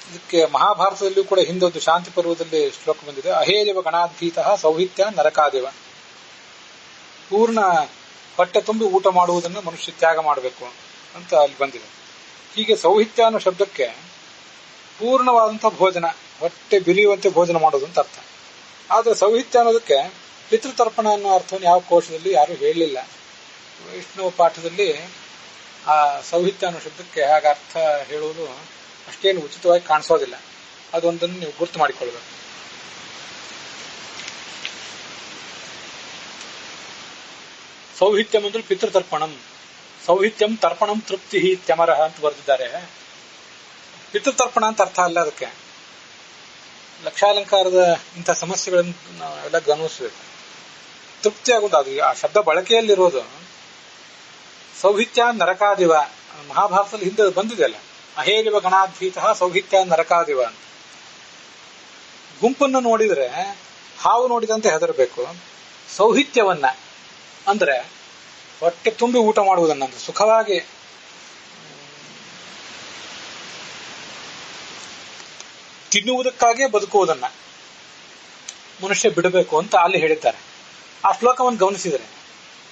ಇದಕ್ಕೆ ಮಹಾಭಾರತದಲ್ಲಿಯೂ ಕೂಡ ಹಿಂದೊಂದು ಶಾಂತಿ ಪರ್ವದಲ್ಲಿ ಶ್ಲೋಕ ಬಂದಿದೆ. ಅಹೇದೇವ ಗಣಾಧೀತಃ ಸೌಹಿತ್ಯ ನರಕಾದೇವ. ಪೂರ್ಣ ಹೊಟ್ಟೆ ತುಂಬಿ ಊಟ ಮಾಡುವುದನ್ನು ಮನುಷ್ಯ ತ್ಯಾಗ ಮಾಡಬೇಕು ಅಂತ ಅಲ್ಲಿ ಬಂದಿದೆ. ಹೀಗೆ ಸೌಹಿತ್ಯ ಅನ್ನೋ ಶಬ್ದಕ್ಕೆ ಪೂರ್ಣವಾದಂತಹ ಭೋಜನ, ಹೊಟ್ಟೆ ಬಿರಿಯುವಂತೆ ಭೋಜನ ಮಾಡೋದು ಅಂತ ಅರ್ಥ. ಆದ್ರೆ ಸೌಹಿತ್ಯ ಅನ್ನೋದಕ್ಕೆ ಪಿತೃತರ್ಪಣ ಅನ್ನೋ ಅರ್ಥವನ್ನು ಯಾವ ಕೋಶದಲ್ಲಿ ಯಾರು ಹೇಳಲಿಲ್ಲ. ವೈಷ್ಣವ ಪಾಠದಲ್ಲಿ ಆ ಸೌಹಿತ್ಯ ಅನ್ನೋ ಶಬ್ದಕ್ಕೆ ಹಾಗೆ ಅರ್ಥ ಹೇಳುವುದು ಅಷ್ಟೇನು ಉಚಿತವಾಗಿ ಕಾಣಿಸೋದಿಲ್ಲ. ಅದೊಂದನ್ನು ನೀವು ಗುರ್ತು ಮಾಡಿಕೊಳ್ಬೇಕು. ಸೌಹಿತ್ಯಂ ಅಂದ್ರೆ ಪಿತೃತರ್ಪಣಂ, ಸೌಹಿತ್ಯಂ ತರ್ಪಣಂ ತೃಪ್ತಿ ತ್ಯಮರಹ ಅಂತ ಬರೆದಿದ್ದಾರೆ. ಪಿತೃತರ್ಪಣ ಅಂತ ಅರ್ಥ ಅಲ್ಲ ಅದಕ್ಕೆ. ಲಕ್ಷಾಲಂಕಾರದ ಇಂಥ ಸಮಸ್ಯೆಗಳನ್ನು ನಾವೆಲ್ಲ ಗಮನಿಸಬೇಕು. ತೃಪ್ತಿ ಆಗುವುದು ಅದು ಆ ಶಬ್ದ ಬಳಕೆಯಲ್ಲಿರೋದು. ಸೌಹಿತ್ಯ ನರಕಾದಿವ, ಮಹಾಭಾರತದಲ್ಲಿ ಹಿಂದೆ ಬಂದಿದೆಯಲ್ಲ, ಅಹೇಲಿವ ಗಣಾದ್ಭೀತಃ ಸೌಹಿತ್ಯ ನರಕಾದಿವ ಅಂತ. ಗುಂಪನ್ನು ನೋಡಿದ್ರೆ ಹಾವು ನೋಡಿದಂತೆ ಹೆದರಬೇಕು. ಸೌಹಿತ್ಯವನ್ನ ಅಂದ್ರೆ ಹೊಟ್ಟೆ ತುಂಬಿ ಊಟ ಮಾಡುವುದನ್ನ, ಸುಖವಾಗಿ ತಿನ್ನುವುದಕ್ಕಾಗಿಯೇ ಬದುಕುವುದನ್ನ ಮನುಷ್ಯ ಬಿಡಬೇಕು ಅಂತ ಅಲ್ಲಿ ಹೇಳಿದ್ದಾರೆ. ಆ ಶ್ಲೋಕವನ್ನು ಗಮನಿಸಿದರೆ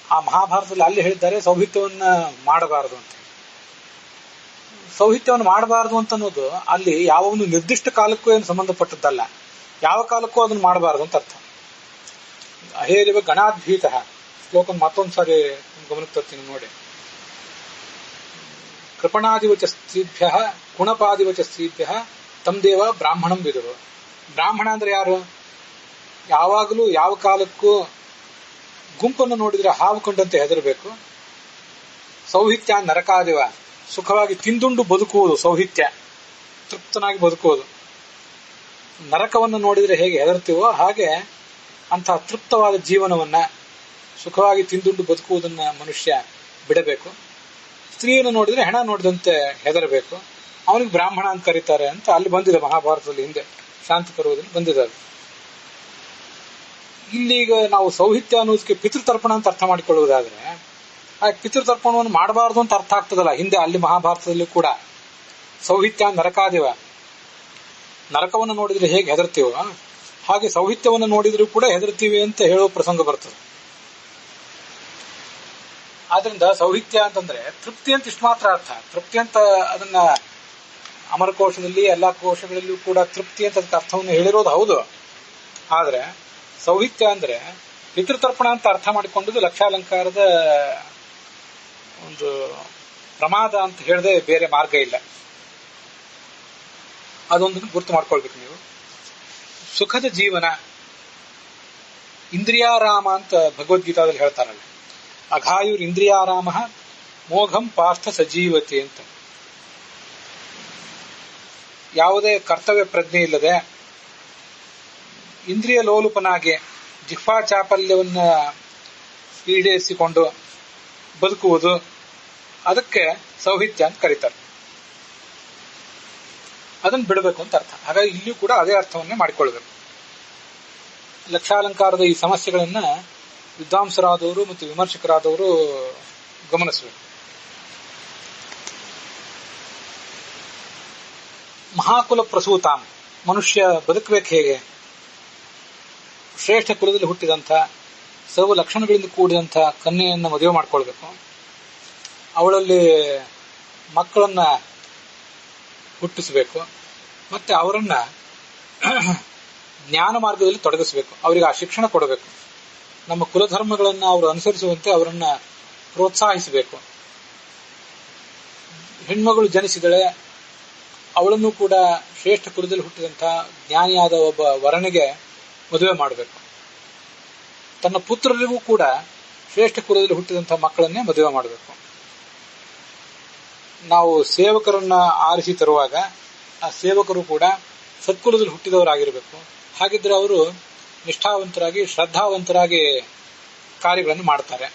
ಆ ಮಹಾಭಾರತದಲ್ಲಿ ಅಲ್ಲಿ ಹೇಳಿದ್ದಾರೆ ಸೌಹಿತ್ಯವನ್ನ ಮಾಡಬಾರದು ಅಂತ. ಸೌಹಿತ್ಯವನ್ನು ಮಾಡಬಾರದು ಅಂತ ಅನ್ನೋದು ಅಲ್ಲಿ ಯಾವ ಒಂದು ನಿರ್ದಿಷ್ಟ ಕಾಲಕ್ಕೂ ಏನು ಸಂಬಂಧಪಟ್ಟದ್ದಲ್ಲ, ಯಾವ ಕಾಲಕ್ಕೂ ಅದನ್ನು ಮಾಡಬಾರದು ಅಂತ ಅರ್ಥ. ಅಹೇರಿವ ಗಣಾದ್ಭೀತ ಶ್ಲೋಕ ಮತ್ತೊಂದು ಸಾರಿ ಗಮನಕ್ಕೆ ತರ್ತೀನಿ ನೋಡಿ. ಕೃಪಣಾದಿವಚ ಸ್ತ್ರೀಭ್ಯ ಕುಣಪಾದಿವಚ ಸ್ತ್ರೀಭ್ಯ ತಮ್ ದೇವ ಬ್ರಾಹ್ಮಣಂ ವಿದುರು. ಬ್ರಾಹ್ಮಣ ಅಂದ್ರೆ ಯಾರು? ಯಾವಾಗಲೂ ಯಾವ ಕಾಲಕ್ಕೂ ಗುಂಪನ್ನು ನೋಡಿದ್ರೆ ಹಾವು ಕಂಡಂತೆ ಹೆದರಬೇಕು. ಸೌಹಿತ್ಯ ನರಕಾದಿವ, ಸುಖವಾಗಿ ತಿಂದುಂಡು ಬದುಕುವುದು ಸೌಹಿತ್ಯ, ತೃಪ್ತನಾಗಿ ಬದುಕುವುದು. ನರಕವನ್ನು ನೋಡಿದ್ರೆ ಹೇಗೆ ಹೆದರ್ತೀವೋ ಹಾಗೆ ಅಂತಹ ತೃಪ್ತವಾದ ಜೀವನವನ್ನ, ಸುಖವಾಗಿ ತಿಂದುಂಡು ಬದುಕುವುದನ್ನ ಮನುಷ್ಯ ಬಿಡಬೇಕು. ಸ್ತ್ರೀಯನ್ನು ನೋಡಿದ್ರೆ ಹೆಣ ನೋಡಿದಂತೆ ಹೆದರಬೇಕು. ಅವನಿಗೆ ಬ್ರಾಹ್ಮಣ ಅಂತ ಕರೀತಾರೆ ಅಂತ ಅಲ್ಲಿ ಬಂದಿದೆ ಮಹಾಭಾರತದಲ್ಲಿ, ಹಿಂದೆ ಶಾಂತಿ ಪರ್ವದಲ್ಲಿ ಬಂದಿದೆ. ಇಲ್ಲೀಗ ನಾವು ಸೌಹಿತ್ಯ ಅನ್ನೋದಕ್ಕೆ ಪಿತೃತರ್ಪಣ ಅಂತ ಅರ್ಥ ಮಾಡಿಕೊಳ್ಳುವುದಾದ್ರೆ ಆ ಪಿತೃತರ್ಪಣವನ್ನು ಮಾಡಬಾರದು ಅಂತ ಅರ್ಥ ಆಗ್ತದಲ್ಲ. ಹಿಂದೆ ಅಲ್ಲಿ ಮಹಾಭಾರತದಲ್ಲಿ ಕೂಡ ಸೌಹಿತ್ಯ ನರಕಾದಿವ, ನರಕವನ್ನು ನೋಡಿದ್ರೆ ಹೇಗೆ ಹೆದರ್ತೀವೋ ಹಾಗೆ ಸೌಹಿತ್ಯವನ್ನು ನೋಡಿದ್ರೂ ಕೂಡ ಹೆದರ್ತೀವಿ ಅಂತ ಹೇಳುವ ಪ್ರಸಂಗ ಬರ್ತದೆ. ಆದ್ರಿಂದ ಸೌಹಿತ್ಯ ಅಂತಂದ್ರೆ ತೃಪ್ತಿ ಅಂತ ಇಷ್ಟು ಮಾತ್ರ ಅರ್ಥ. ತೃಪ್ತಿ ಅಂತ ಅದನ್ನ ಅಮರಕೋಶದಲ್ಲಿ ಎಲ್ಲಾ ಕೋಶಗಳಲ್ಲೂ ಕೂಡ ತೃಪ್ತಿ ಅಂತ ಅದಕ್ಕೆ ಅರ್ಥವನ್ನು ಹೇಳಿರೋದು ಹೌದು. ಆದ್ರೆ ಸೌಹಿತ್ಯ ಅಂದ್ರೆ ಪಿತೃತರ್ಪಣ ಅಂತ ಅರ್ಥ ಮಾಡಿಕೊಂಡದ್ದು ಲಕ್ಷಾಲಂಕಾರದ ಒಂದು ಪ್ರಮಾದ ಅಂತ ಹೇಳದೆ ಬೇರೆ ಮಾರ್ಗ ಇಲ್ಲ. ಅದೊಂದನ್ನು ಗುರ್ತು ಮಾಡ್ಕೊಳ್ಬೇಕು ನೀವು. ಸುಖದ ಜೀವನ, ಇಂದ್ರಿಯಾರಾಮ ಅಂತ ಭಗವದ್ಗೀತಾದಲ್ಲಿ ಹೇಳ್ತಾರಲ್ಲ, ಅಘಾಯುರ್ ಇಂದ್ರಿಯಾರಾಮ ಮೋಘಂ ಪಾರ್ಥ ಸಜೀವತೆ ಅಂತ. ಯಾವುದೇ ಕರ್ತವ್ಯ ಪ್ರಜ್ಞೆ ಇಲ್ಲದೆ ಇಂದ್ರಿಯ ಲೋಲುಪನಾಗಿ ಜಿಹ್ವಾ ಚಾಪಲ್ಯವನ್ನ ಈಡೇರಿಸಿಕೊಂಡು ಬದುಕುವುದು, ಅದಕ್ಕೆ ಸೌಹಿತ್ಯ ಅಂತ ಕರೀತಾರೆ. ಅದನ್ನು ಬಿಡಬೇಕು ಅಂತ ಅರ್ಥ. ಹಾಗಾಗಿ ಇಲ್ಲಿಯೂ ಕೂಡ ಅದೇ ಅರ್ಥವನ್ನೇ ಮಾಡಿಕೊಳ್ಬೇಕು. ಲಕ್ಷಾಲಂಕಾರದ ಈ ಸಮಸ್ಯೆಗಳನ್ನ ವಿದ್ವಾಂಸರಾದವರು ಮತ್ತು ವಿಮರ್ಶಕರಾದವರು ಗಮನಿಸಬೇಕು. ಮಹಾಕುಲ ಪ್ರಸೂತಾಂ, ಮನುಷ್ಯ ಬದುಕಬೇಕು ಹೇಗೆ, ಶ್ರೇಷ್ಠ ಕುಲದಲ್ಲಿ ಹುಟ್ಟಿದಂಥ ಸರ್ವ ಲಕ್ಷಣಗಳಿಂದ ಕೂಡಿದಂಥ ಕನ್ಯೆಯನ್ನು ಮದುವೆ ಮಾಡ್ಕೊಳ್ಬೇಕು, ಅವಳಲ್ಲಿ ಮಕ್ಕಳನ್ನ ಹುಟ್ಟಿಸಬೇಕು, ಮತ್ತೆ ಅವರನ್ನ ಜ್ಞಾನ ಮಾರ್ಗದಲ್ಲಿ ತೊಡಗಿಸಬೇಕು, ಅವರಿಗೆ ಆ ಶಿಕ್ಷಣ ಕೊಡಬೇಕು, ನಮ್ಮ ಕುಲಧರ್ಮಗಳನ್ನು ಅವರು ಅನುಸರಿಸುವಂತೆ ಅವರನ್ನ ಪ್ರೋತ್ಸಾಹಿಸಬೇಕು. ಹೆಣ್ಮಗಳು ಜನಿಸಿದಳೆ, ಅವಳನ್ನು ಕೂಡ ಶ್ರೇಷ್ಠ ಕುಲದಲ್ಲಿ ಹುಟ್ಟಿದಂತಹ ಜ್ಞಾನಿಯಾದ ಒಬ್ಬ ವರನಿಗೆ ಮದುವೆ ಮಾಡಬೇಕು. ತನ್ನ ಪುತ್ರರಿಗೂ ಕೂಡ ಶ್ರೇಷ್ಠ ಕುಲದಲ್ಲಿ ಹುಟ್ಟಿದಂತಹ ಮಕ್ಕಳನ್ನೇ ಮದುವೆ ಮಾಡಬೇಕು. ನಾವು ಸೇವಕರನ್ನ ಆರಿಸಿ ತರುವಾಗ ಆ ಸೇವಕರು ಕೂಡ ಸತ್ಕುಲದಲ್ಲಿ ಹುಟ್ಟಿದವರಾಗಿರಬೇಕು. ಹಾಗಿದ್ರೆ ಅವರು ನಿಷ್ಠಾವಂತರಾಗಿ ಶ್ರದ್ಧಾವಂತರಾಗಿ ಕಾರ್ಯಗಳನ್ನು ಮಾಡ್ತಾರೆ.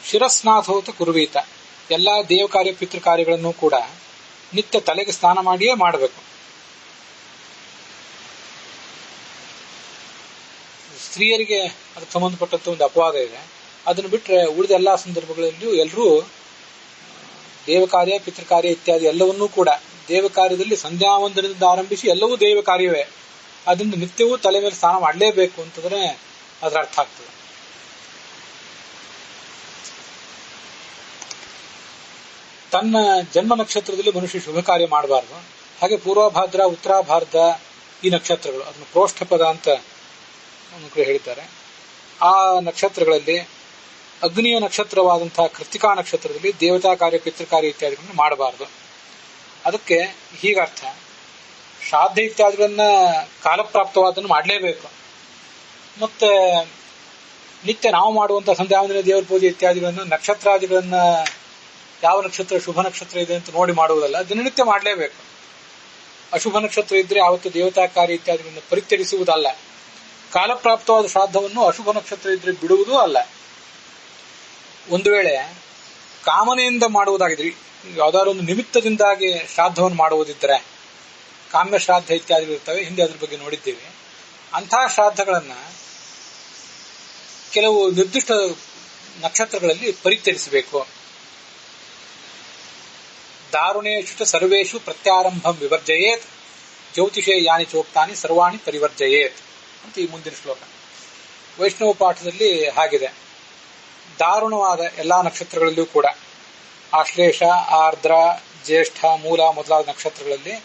ಶಿರಸ್ನಾಥೋತ ಕುರುವೀತ, ಎಲ್ಲಾ ದೇವ ಕಾರ್ಯ ಪಿತೃ ಕಾರ್ಯಗಳನ್ನು ಕೂಡ ನಿತ್ಯ ತಲೆಗೆ ಸ್ನಾನ ಮಾಡಿಯೇ ಮಾಡಬೇಕು. ಸ್ತ್ರೀಯರಿಗೆ ಅದಕ್ಕೆ ಸಂಬಂಧಪಟ್ಟಂತ ಒಂದು ಅಪವಾದ ಇದೆ. ಅದನ್ನು ಬಿಟ್ಟರೆ ಉಳಿದ ಎಲ್ಲಾ ಸಂದರ್ಭಗಳಲ್ಲಿಯೂ ಎಲ್ಲರೂ ದೇವ ಕಾರ್ಯ ಪಿತೃ ಕಾರ್ಯ ಇತ್ಯಾದಿ ಎಲ್ಲವನ್ನೂ ಕೂಡ ದೇವ ಕಾರ್ಯದಲ್ಲಿ ಸಂಧ್ಯಾವಂದನದಿಂದ ಆರಂಭಿಸಿ ಎಲ್ಲವೂ ದೇವ ಕಾರ್ಯವೇ. ಅದರಿಂದ ನಿತ್ಯವೂ ತಲೆ ಮೇಲೆ ಸ್ನಾನ ಮಾಡಲೇಬೇಕು ಅಂತಂದ್ರೆ ಅದರ ಅರ್ಥ ಆಗ್ತದೆ. ತನ್ನ ಜನ್ಮ ನಕ್ಷತ್ರದಲ್ಲಿ ಮನುಷ್ಯ ಶುಭ ಕಾರ್ಯ ಮಾಡಬಾರದು. ಹಾಗೆ ಪೂರ್ವಭಾದ್ರ ಉತ್ತರಾಭಾದ್ರ ಈ ನಕ್ಷತ್ರಗಳು, ಅದನ್ನು ಪ್ರೋಷ್ಠಪದ ಅಂತ ಹೇಳಿದ್ದಾರೆ. ಆ ನಕ್ಷತ್ರಗಳಲ್ಲಿ ಅಗ್ನಿಯ ನಕ್ಷತ್ರವಾದಂತಹ ಕೃತಿಕಾ ನಕ್ಷತ್ರದಲ್ಲಿ ದೇವತಾ ಕಾರ್ಯ ಪಿತೃ ಕಾರ್ಯ ಇತ್ಯಾದಿಗಳನ್ನು ಮಾಡಬಾರದು. ಅದಕ್ಕೆ ಹೀಗರ್ಥ, ಶ್ರಾದ್ದ ಇತ್ಯಾದಿಗಳನ್ನ ಕಾಲಪ್ರಾಪ್ತವಾದನ್ನು ಮಾಡಲೇಬೇಕು. ಮತ್ತೆ ನಿತ್ಯ ನಾವು ಮಾಡುವಂತಹ ಸಂಧ್ಯಾವಂದನೆ ದೇವರ ಪೂಜೆ ಇತ್ಯಾದಿಗಳನ್ನು ನಕ್ಷತ್ರಾದಿಗಳನ್ನ ಯಾವ ನಕ್ಷತ್ರ ಶುಭ ನಕ್ಷತ್ರ ಇದೆ ಅಂತ ನೋಡಿ ಮಾಡುವುದಲ್ಲ, ದಿನನಿತ್ಯ ಮಾಡಲೇಬೇಕು. ಅಶುಭ ನಕ್ಷತ್ರ ಇದ್ರೆ ಆವತ್ತು ದೇವತಾ ಕಾರ್ಯ ಇತ್ಯಾದಿಗಳನ್ನು ಪರಿತ್ಯಜಿಸುವುದಲ್ಲ. ಕಾಲಪ್ರಾಪ್ತವಾದ ಶ್ರಾದ್ದವನ್ನು ಅಶುಭ ನಕ್ಷತ್ರ ಇದ್ರೆ ಬಿಡುವುದೂ ಅಲ್ಲ. ಒಂದು ವೇಳೆ ಕಾಮನೆಯಿಂದ ಮಾಡುವುದಾಗಿದ್ರೆ, ಯಾವ್ದಾದ್ರು ಒಂದು ನಿಮಿತ್ತದಿಂದಾಗಿ ಶ್ರಾದ್ದವನ್ನು ಮಾಡುವುದಿದ್ರೆ, ಕಾಮ್ಯ ಶ್ರಾದ್ದ ಇತ್ಯಾದಿಗಳಿರ್ತವೆ, ಹಿಂದೆ ಅದ್ರ ಬಗ್ಗೆ ನೋಡಿದ್ದೇವೆ. ಅಂತಹ ಶ್ರಾದ್ದಗಳನ್ನ ಕೆಲವು ನಿರ್ದಿಷ್ಟ ನಕ್ಷತ್ರಗಳಲ್ಲಿ ಪರಿತ್ಯಜಿಸಬೇಕು. ದಾರುಣೇಶು ಸರ್ವೇಶು ಪ್ರತ್ಯಾರಂಭಂ ವಿವರ್ಜಯೇತ್, ಜ್ಯೋತಿಷೇ ಯಾನಿ ಚೋಕ್ತಾನಿ ಸರ್ವಾಣಿ ಪರಿವರ್ಜಯೇತ್ ಅಂತ ಈ ಮುಂದಿನ ಶ್ಲೋಕ. ವೈಷ್ಣವ ಪಾಠದಲ್ಲಿ ಹಾಗಿದೆ. ದಾರುಣವಾದ ಎಲ್ಲಾ ನಕ್ಷತ್ರಗಳಲ್ಲಿಯೂ ಕೂಡ ಆಶ್ಲೇಷ, ಆರ್ದ್ರ, ಜ್ಯೇಷ್ಠ, ಮೂಲ ಮೊದಲಾದ ನಕ್ಷತ್ರಗಳಲ್ಲಿ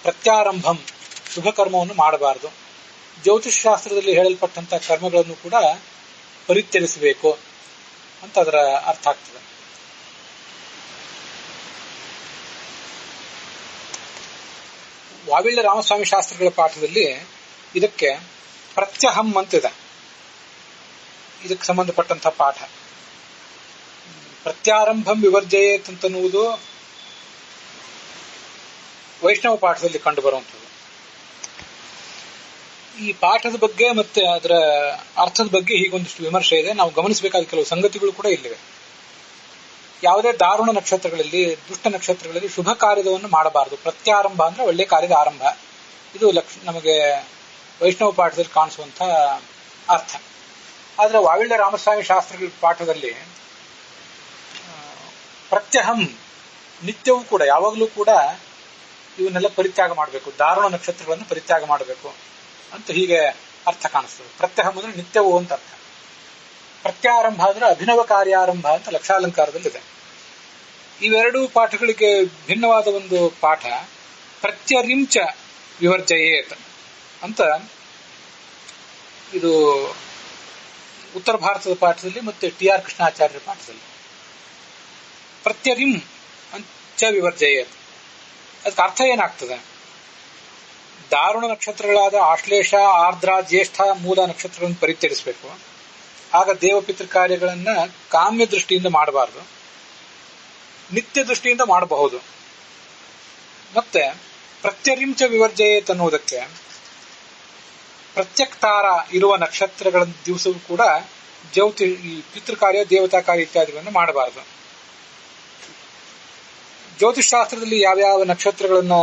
ಪ್ರತ್ಯಾರಂಭಂ ಶುಭ ಕರ್ಮವನ್ನು ಮಾಡಬಾರದು. ಜ್ಯೋತಿಷ್ ಶಾಸ್ತ್ರದಲ್ಲಿ ಹೇಳಲ್ಪಟ್ಟಂತಹ ಕರ್ಮಗಳನ್ನು ಕೂಡ ಪರಿತ್ಯಜಿಸಬೇಕು ಅಂತ ಅದರ ಅರ್ಥ ಆಗ್ತದೆ. ವಾವಿಳ್ಯ ರಾಮಸ್ವಾಮಿ ಶಾಸ್ತ್ರಗಳ ಪಾಠದಲ್ಲಿ ಇದಕ್ಕೆ ಪ್ರತ್ಯಹಂ ಅಂತಿದೆ. ಇದಕ್ಕೆ ಸಂಬಂಧಪಟ್ಟಂತಹ ಪಾಠ ಪ್ರತ್ಯಾರಂಭಂ ವಿವರ್ಜಯೇತ್ ಅಂತನ್ನುವುದು ವೈಷ್ಣವ ಪಾಠದಲ್ಲಿ ಕಂಡು ಬರುವಂಥದ್ದು. ಈ ಪಾಠದ ಬಗ್ಗೆ ಮತ್ತೆ ಅದರ ಅರ್ಥದ ಬಗ್ಗೆ ಹೀಗೊಂದಿಷ್ಟು ವಿಮರ್ಶೆ ಇದೆ. ನಾವು ಗಮನಿಸಬೇಕಾದ ಕೆಲವು ಸಂಗತಿಗಳು ಕೂಡ ಇಲ್ಲಿವೆ. ಯಾವುದೇ ದಾರುಣ ನಕ್ಷತ್ರಗಳಲ್ಲಿ, ದುಷ್ಟ ನಕ್ಷತ್ರಗಳಲ್ಲಿ ಶುಭ ಕಾರ್ಯವನ್ನು ಮಾಡಬಾರದು. ಪ್ರತ್ಯಾರಂಭ ಅಂದ್ರೆ ಒಳ್ಳೆ ಕಾರ್ಯದ ಆರಂಭ. ಇದು ನಮಗೆ ವೈಷ್ಣವ ಪಾಠದಲ್ಲಿ ಕಾಣಿಸುವಂತ ಅರ್ಥ. ಆದ್ರೆ ವಾವಿಳ್ಯ ರಾಮಸ್ವಾಮಿ ಶಾಸ್ತ್ರಗಳ ಪಾಠದಲ್ಲಿ ಪ್ರತ್ಯಹಂ ನಿತ್ಯವೂ ಕೂಡ ಯಾವಾಗಲೂ ಕೂಡ ಇವನ್ನೆಲ್ಲ ಪರಿತ್ಯಾಗ ಮಾಡಬೇಕು, ದಾರುಣ ನಕ್ಷತ್ರಗಳನ್ನು ಪರಿತ್ಯಾಗ ಮಾಡಬೇಕು ಅಂತ ಹೀಗೆ ಅರ್ಥ ಕಾಣಿಸ್ತದೆ. ಪ್ರತ್ಯಹಂ ಅಂದ್ರೆ ನಿತ್ಯವೂ ಅಂತ ಅರ್ಥ. ಪ್ರತ್ಯಾರಂಭ ಅಂದ್ರೆ ಅಭಿನವ ಕಾರ್ಯಾರಂಭ ಅಂತ ಲಕ್ಷಾಲಂಕಾರದಲ್ಲಿದೆ. ಇವೆರಡೂ ಪಾಠಗಳಿಗೆ ಭಿನ್ನವಾದ ಒಂದು ಪಾಠ ಪ್ರತ್ಯರಿಂಚ ವಿವರ್ಜಯೇತ್ ಅಂತ. ಇದು ಉತ್ತರ ಭಾರತದ ಪಾಠದಲ್ಲಿ ಮತ್ತೆ ಟಿ.ಆರ್. ಕೃಷ್ಣಾಚಾರ್ಯರ ಪಾಠದಲ್ಲಿ ಪ್ರತ್ಯರಿಂ ಅಂಚ ವಿವರ್ಜಯೇತ್. ಅದಕ್ಕೆ ಅರ್ಥ ಏನಾಗ್ತದೆ? ದಾರುಣ ನಕ್ಷತ್ರಗಳಾದ ಆಶ್ಲೇಷ, ಆರ್ದ್ರ, ಜ್ಯೇಷ್ಠ, ಮೂಲ ನಕ್ಷತ್ರಗಳನ್ನು ಪರಿತ್ಯಜಿಸಬೇಕು. ಆಗ ದೇವಪಿತೃ ಕಾರ್ಯಗಳನ್ನ ಕಾಮ್ಯ ದೃಷ್ಟಿಯಿಂದ ಮಾಡಬಾರದು, ನಿತ್ಯ ದೃಷ್ಟಿಯಿಂದ ಮಾಡಬಹುದು. ಮತ್ತೆ ಪ್ರತ್ಯರಿಂಚ ವಿವರ್ಜಯೇತ್ ಅನ್ನುವುದಕ್ಕೆ ಪ್ರತ್ಯಕ್ತಾರ ಇರುವ ನಕ್ಷತ್ರಗಳ ದಿವಸವೂ ಕೂಡ ಪಿತೃ ಕಾರ್ಯ, ದೇವತಾ ಕಾರ್ಯ ಇತ್ಯಾದಿಗಳನ್ನು ಮಾಡಬಾರದು. ಜ್ಯೋತಿಷ್ ಶಾಸ್ತ್ರದಲ್ಲಿ ಯಾವ್ಯಾವ ನಕ್ಷತ್ರಗಳನ್ನ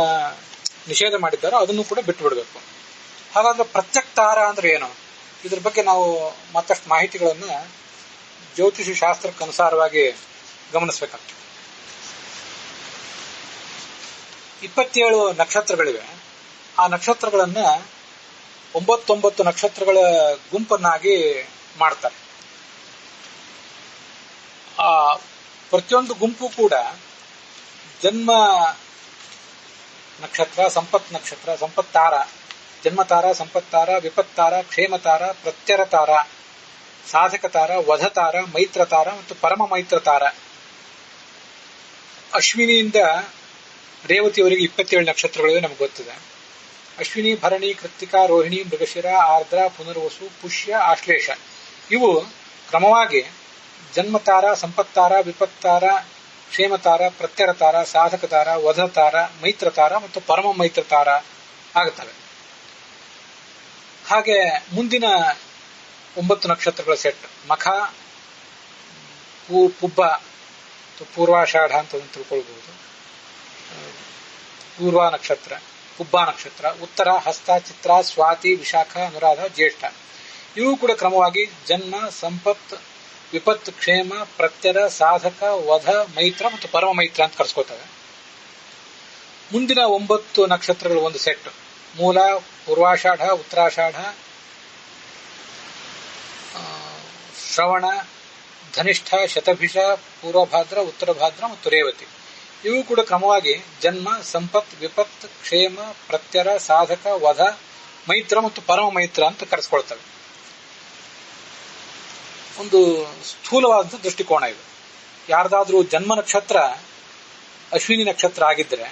ನಿಷೇಧ ಮಾಡಿದ್ದಾರೋ ಅದನ್ನು ಕೂಡ ಬಿಟ್ಟು ಬಿಡಬೇಕು. ಹಾಗಾದ್ರೆ ಪ್ರತ್ಯಕ್ತಾರ ಅಂದ್ರೆ ಏನು? ಇದ್ರ ಬಗ್ಗೆ ನಾವು ಮತ್ತಷ್ಟು ಮಾಹಿತಿಗಳನ್ನ ಜ್ಯೋತಿಷಿ ಶಾಸ್ತ್ರಕ್ಕನುಸಾರವಾಗಿ ಗಮನಿಸಬೇಕಾಗ್ತದೆ. 27 ನಕ್ಷತ್ರಗಳಿವೆ. ಆ ನಕ್ಷತ್ರಗಳನ್ನ 9 ನಕ್ಷತ್ರಗಳ ಗುಂಪನ್ನಾಗಿ ಮಾಡ್ತಾರೆ. ಆ ಪ್ರತಿಯೊಂದು ಗುಂಪು ಕೂಡ ಜನ್ಮ ನಕ್ಷತ್ರ, ಸಂಪತ್ ನಕ್ಷತ್ರ, ಸಂಪತ್ತಾರ, ಜನ್ಮತಾರ, ಸಂಪತ್ತಾರ, ವಿಪತ್ತಾರ, ಕ್ಷೇಮತಾರ, ಪ್ರತ್ಯರತಾರ, ಸಾಧಕತಾರ, ವಧತಾರ, ಮೈತ್ರತಾರ ಮತ್ತು ಪರಮ ಮೈತ್ರತಾರ. ಅಶ್ವಿನಿಯಿಂದ ರೇವತಿಯವರಿಗೆ 27 ನಕ್ಷತ್ರಗಳಿವೆ, ನಮಗೆ ಗೊತ್ತಿದೆ. ಅಶ್ವಿನಿ, ಭರಣಿ, ಕೃತ್ತಿಕಾ, ರೋಹಿಣಿ, ಮೃಗಶಿರ, ಆರ್ದ್ರ, ಪುನರ್ವಸು, ಪುಷ್ಯ, ಆಶ್ಲೇಷ ಇವು ಕ್ರಮವಾಗಿ ಜನ್ಮತಾರ, ಸಂಪತ್ತಾರ, ವಿಪತ್ತಾರ, ಕ್ಷೇಮತಾರ, ಪ್ರತ್ಯರತಾರ, ಸಾಧಕತಾರ, ವಧತಾರ, ಮೈತ್ರತಾರ ಮತ್ತು ಪರಮ ಮೈತ್ರತಾರ ಆಗುತ್ತವೆ. ಹಾಗೆ ಮುಂದಿನ 9 ನಕ್ಷತ್ರಗಳ ಸೆಟ್ ಮಖ, ಪುಬ್ಬ, ಪೂರ್ವಾಷಾಢ ಅಂತ ತಿಳ್ಕೊಳ್ಬಹುದು, ಪೂರ್ವ ನಕ್ಷತ್ರ, ಪುಬ್ಬ ನಕ್ಷತ್ರ, ಉತ್ತರ, ಹಸ್ತ, ಚಿತ್ರ, ಸ್ವಾತಿ, ವಿಶಾಖ, ಅನುರಾಧ, ಜ್ಯೇಷ್ಠ ಇವು ಕೂಡ ಕ್ರಮವಾಗಿ ಜನ್ಮ, ಸಂಪತ್, ವಿಪತ್ತು, ಕ್ಷೇಮ, ಪ್ರತ್ಯರ, ಸಾಧಕ, ವಧ, ಮೈತ್ರ ಮತ್ತು ಪರಮ ಮೈತ್ರ ಅಂತ ಕರೆಸ್ಕೋತವೆ. ಮುಂದಿನ 9 ನಕ್ಷತ್ರಗಳು ಒಂದು ಸೆಟ್ ಮೂಲ, ಪೂರ್ವಾಷಾಢ, ಉತ್ತರಾಷಾಢ, ಶ್ರವಣ, ಧನಿಷ್ಠ, ಶತಭಿಷ, ಪೂರ್ವಭಾದ್ರ, ಉತ್ತರ ಭಾದ್ರ ಮತ್ತು ರೇವತಿ ಇವು ಕೂಡ ಕ್ರಮವಾಗಿ ಜನ್ಮ, ಸಂಪತ್, ವಿಪತ್, ಕ್ಷೇಮ, ಪ್ರತ್ಯರ, ಸಾಧಕ, ವಧ, ಮೈತ್ರ ಮತ್ತು ಪರಮ ಮೈತ್ರ ಅಂತ ಕರೆಸ್ಕೊಳ್ತವೆ. ಒಂದು ಸ್ಥೂಲವಾದಂಥ ದೃಷ್ಟಿಕೋನ ಇದು. ಯಾರ್ದಾದ್ರೂ ಜನ್ಮ ನಕ್ಷತ್ರ ಅಶ್ವಿನಿ ನಕ್ಷತ್ರ ಆಗಿದ್ರೆ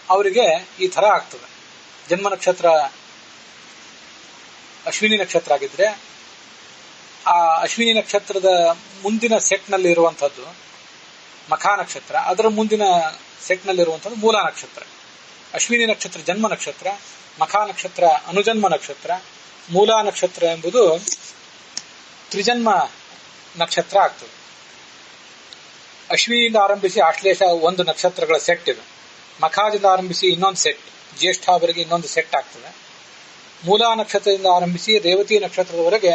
ಅವರಿಗೆ ಈ ತರ ಆಗ್ತದೆ. ಜನ್ಮ ನಕ್ಷತ್ರ ಅಶ್ವಿನಿ ನಕ್ಷತ್ರ ಆಗಿದ್ರೆ ಆ ಅಶ್ವಿನಿ ನಕ್ಷತ್ರದ ಮುಂದಿನ ಸೆಟ್ನಲ್ಲಿ ಇರುವಂತಹದ್ದು ಮಖಾ ನಕ್ಷತ್ರ, ಅದರ ಮುಂದಿನ ಸೆಟ್ನಲ್ಲಿರುವಂಥದ್ದು ಮೂಲ ನಕ್ಷತ್ರ. ಅಶ್ವಿನಿ ನಕ್ಷತ್ರ ಜನ್ಮ ನಕ್ಷತ್ರ, ಮಖಾ ನಕ್ಷತ್ರ ಅನುಜನ್ಮ ನಕ್ಷತ್ರ, ಮೂಲ ನಕ್ಷತ್ರ ಎಂಬುದು ತ್ರಿಜನ್ಮ ನಕ್ಷತ್ರ ಆಗ್ತದೆ. ಅಶ್ವಿನಿಯಿಂದ ಆರಂಭಿಸಿ ಆಶ್ಲೇಷ ಒಂದು ನಕ್ಷತ್ರಗಳ ಸೆಟ್ ಇದು. ಮಖಾದಿಂದ ಆರಂಭಿಸಿ ಇನ್ನೊಂದು ಸೆಟ್, ಜ್ಯೇಷ್ಠವರೆಗೆ ಇನ್ನೊಂದು ಸೆಟ್ ಆಗ್ತದೆ. ಮೂಲ ನಕ್ಷತ್ರದಿಂದ ಆರಂಭಿಸಿ ರೇವತಿ ನಕ್ಷತ್ರದವರೆಗೆ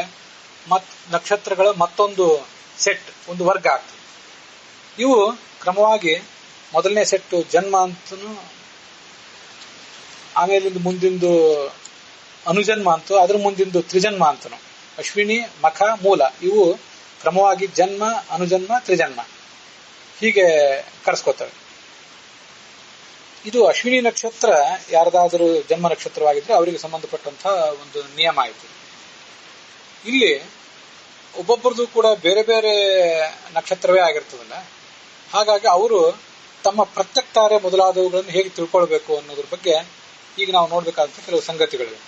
ನಕ್ಷತ್ರಗಳ ಮತ್ತೊಂದು ಸೆಟ್, ಒಂದು ವರ್ಗ ಆಗ್ತದೆ. ಇವು ಕ್ರಮವಾಗಿ ಮೊದಲನೇ ಸೆಟ್ಟು ಜನ್ಮ ಅಂತನೂ, ಆಮೇಲಿಂದ ಮುಂದಿಂದು ಅನುಜನ್ಮ ಅಂತೂ, ಅದ್ರ ಮುಂದಿಂದು ತ್ರಿಜನ್ಮ ಅಂತನೂ. ಅಶ್ವಿನಿ, ಮಖ, ಮೂಲ ಇವು ಕ್ರಮವಾಗಿ ಜನ್ಮ, ಅನುಜನ್ಮ, ತ್ರಿಜನ್ಮ ಹೀಗೆ ಕರೆಸ್ಕೋತವೆ. ಇದು ಅಶ್ವಿನಿ ನಕ್ಷತ್ರ ಯಾರದಾದರೂ ಜನ್ಮ ನಕ್ಷತ್ರವಾಗಿದ್ರೆ ಅವರಿಗೆ ಸಂಬಂಧಪಟ್ಟಂತಹ ಒಂದು ನಿಯಮ ಆಯಿತು. ಇಲ್ಲಿ ಒಬ್ಬೊಬ್ಬರದು ಕೂಡ ಬೇರೆ ಬೇರೆ ನಕ್ಷತ್ರವೇ ಆಗಿರ್ತದಲ್ಲ, ಹಾಗಾಗಿ ಅವರು ತಮ್ಮ ಪ್ರತ್ಯಕ್ತಾರೆ ಮೊದಲಾದವುಗಳನ್ನು ಹೇಗೆ ತಿಳ್ಕೊಳ್ಬೇಕು ಅನ್ನೋದ್ರ ಬಗ್ಗೆ ಈಗ ನಾವು ನೋಡ್ಬೇಕಾದಂತ ಕೆಲವು ಸಂಗತಿಗಳಿವೆ.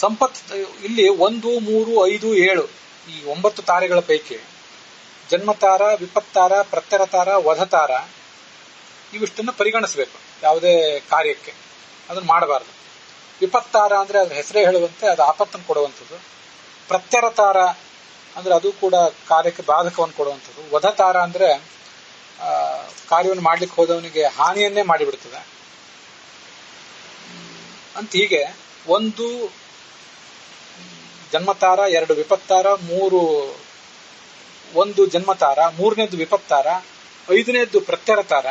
ಸಂಪತ್ ಇಲ್ಲಿ 1, 3, 5, 7 ಈ 9 ತಾರೆಗಳ ಪೈಕಿ ಜನ್ಮತಾರ, ವಿಪತ್ತಾರ, ಪ್ರತ್ಯರತಾರ, ವಧತಾರ ಇವಿಷ್ಟನ್ನು ಪರಿಗಣಿಸಬೇಕು ಯಾವುದೇ ಕಾರ್ಯಕ್ಕೆ. ಅದನ್ನು ಮಾಡಬಾರದು. ವಿಪತ್ತಾರ ಅಂದ್ರೆ ಅದ್ರ ಹೆಸರೇ ಹೇಳುವಂತೆ ಅದು ಆಪತ್ತನ್ನು ಕೊಡುವಂಥದ್ದು. ಪ್ರತ್ಯರತಾರ ಅಂದ್ರೆ ಅದು ಕೂಡ ಕಾರ್ಯಕ್ಕೆ ಬಾಧಕವನ್ನು ಕೊಡುವಂಥದ್ದು. ವಧತಾರ ಅಂದ್ರೆ ಕಾರ್ಯವನ್ನು ಮಾಡ್ಲಿಕ್ಕೆ ಹೋದವನಿಗೆ ಹಾನಿಯನ್ನೇ ಮಾಡಿಬಿಡ್ತದೆ ಅಂತ. ಹೀಗೆ 1 ಜನ್ಮತಾರ, 2 ವಿಪತ್ತಾರ, 3 1 ಜನ್ಮತಾರ, 3ನೇದ್ದು ವಿಪತ್ತಾರ, 5ನೇದ್ದು ಪ್ರತ್ಯರತಾರ,